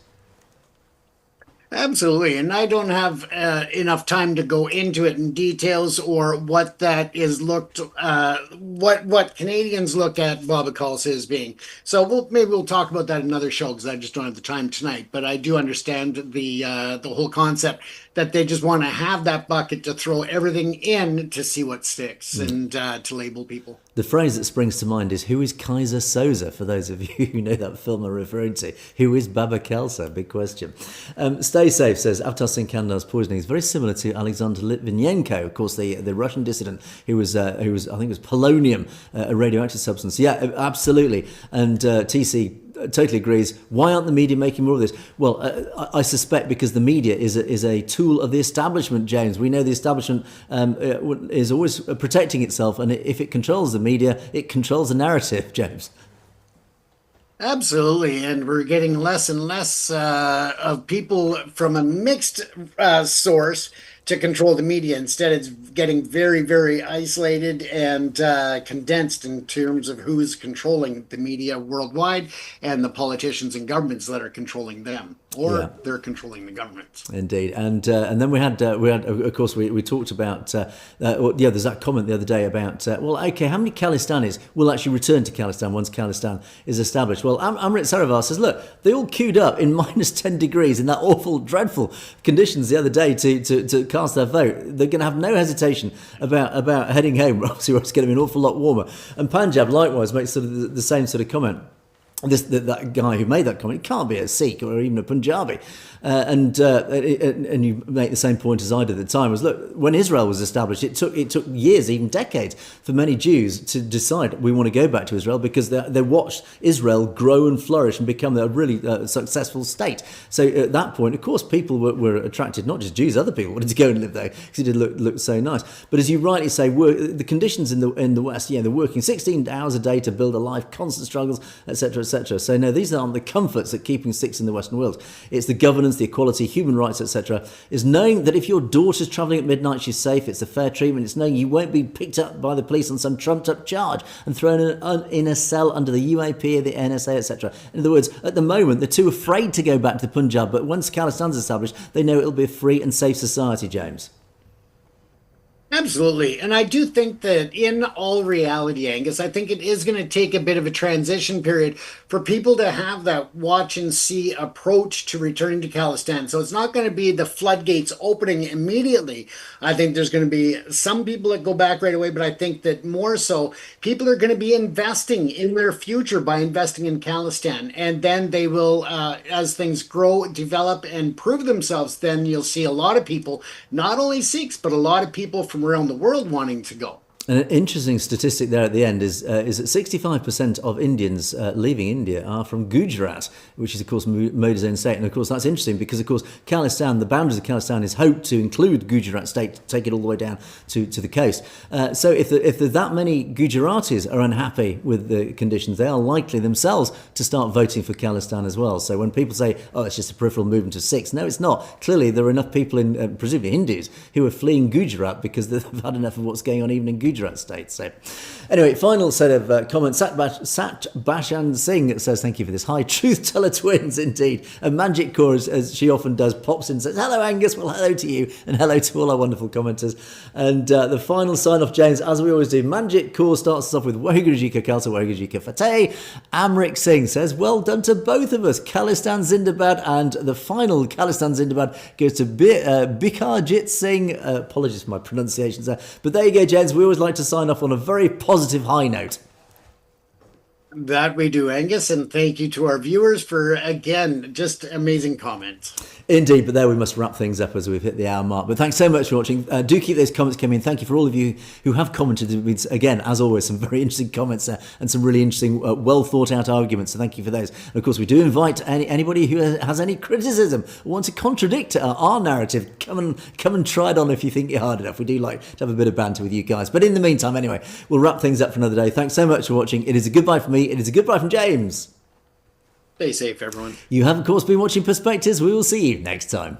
Speaker 2: Absolutely. And I don't have enough time to go into it in details or what that is what Canadians look at Baba Khalsa as being. So maybe we'll talk about that in another show, because I just don't have the time tonight. But I do understand the whole concept that they just want to have that bucket to throw everything in to see what sticks and to label people.
Speaker 1: The phrase that springs to mind is, who is Kaiser Soze? For those of you who know that film I'm referring to. Who is Baba Khalsa? Big question. Stay Safe says, Avtar Singh Kandar's poisoning is very similar to Alexander Litvinenko, of course, the Russian dissident who was I think it was polonium, a radioactive substance. Yeah, absolutely. And TC totally agrees. Why aren't the media making more of this? Well, I suspect because the media is a tool of the establishment, James. We know the establishment is always protecting itself, and if it controls the media, it controls the narrative, James.
Speaker 2: Absolutely, and we're getting less and less of people from a mixed source to control the media. Instead, it's getting very, very isolated and condensed in terms of who's controlling the media worldwide and the politicians and governments that are controlling them, or they're controlling the governments.
Speaker 1: Indeed, and then we had of course we talked about there's that comment the other day about okay, how many Khalistanis will actually return to Khalistan once Khalistan is established? Well, Amrit Saravar says, look, they all queued up in minus 10 degrees in that awful, dreadful conditions the other day to cast their vote. They're going to have no hesitation about heading home, obviously, where it's going to be an awful lot warmer. And Punjab likewise makes sort of the same sort of comment. That guy who made that comment can't be a Sikh or even a Punjabi. And you make the same point as I did at the time, was look, when Israel was established, it took years, even decades, for many Jews to decide we want to go back to Israel, because they watched Israel grow and flourish and become a really successful state. So at that point, of course, people were attracted, not just Jews, other people wanted to go and live there because it did look so nice. But as you rightly say, the conditions in the West, they're working 16 hours a day to build a life, constant struggles, etc., etc. So no, these aren't the comforts that keeping Sikhs in the Western world. It's the governance, the equality, human rights, etc. Is knowing that if your daughter's travelling at midnight, she's safe. It's a fair treatment. It's knowing you won't be picked up by the police on some trumped-up charge and thrown in a cell under the UAP or the NSA, etc. In other words, at the moment, they're too afraid to go back to the Punjab. But once Khalistan's established, they know it'll be a free and safe society, James.
Speaker 2: Absolutely. And I do think that in all reality, Angus, I think it is going to take a bit of a transition period for people to have that watch and see approach to returning to Khalistan. So it's not going to be the floodgates opening immediately. I think there's going to be some people that go back right away, but I think that more so people are going to be investing in their future by investing in Khalistan. And then they will, as things grow, develop, and prove themselves, then you'll see a lot of people, not only Sikhs, but a lot of people from around the world wanting to go.
Speaker 1: An interesting statistic there at the end is that 65% of Indians leaving India are from Gujarat, which is, of course, Modi's own state. And, of course, that's interesting because, of course, Khalistan, the boundaries of Khalistan is hoped to include Gujarat state, to take it all the way down to the coast. So if there's that many Gujaratis are unhappy with the conditions, they are likely themselves to start voting for Khalistan as well. So when people say, oh, it's just a peripheral movement of Sikhs, no, it's not. Clearly, there are enough people, in presumably Hindus, who are fleeing Gujarat because they've had enough of what's going on even in Gujarat state. So anyway, final set of comments. Sat Bashan Singh says, thank you for this. Hi, truth teller twins indeed. And Magic Core, as she often does, pops in and says, hello Angus, well hello to you, and hello to all our wonderful commenters. And the final sign off, James, as we always do, Magic Core starts us off with Waheguru Ji Ka Khalsa, Waheguru Ji Ka Fateh. Amrik Singh says, well done to both of us. Khalistan Zindabad, and the final Khalistan Zindabad goes to Bikarjit Singh. Apologies for my pronunciations there. But there you go, James. We always like to sign off on a very positive high note.
Speaker 2: That we do, Angus, and thank you to our viewers for, again, just amazing comments.
Speaker 1: Indeed, but there we must wrap things up as we've hit the hour mark. But thanks so much for watching. Do keep those comments coming in. Thank you for all of you who have commented. Again, as always, some very interesting comments there and some really interesting, well thought out arguments. So thank you for those. And of course, we do invite anybody who has any criticism or wants to contradict our narrative. Come and try it on if you think you're hard enough. We do like to have a bit of banter with you guys. But in the meantime, anyway, we'll wrap things up for another day. Thanks so much for watching. It is a goodbye from me. It is a goodbye from James.
Speaker 2: Stay safe, everyone.
Speaker 1: You have, of course, been watching Perspectives. We will see you next time.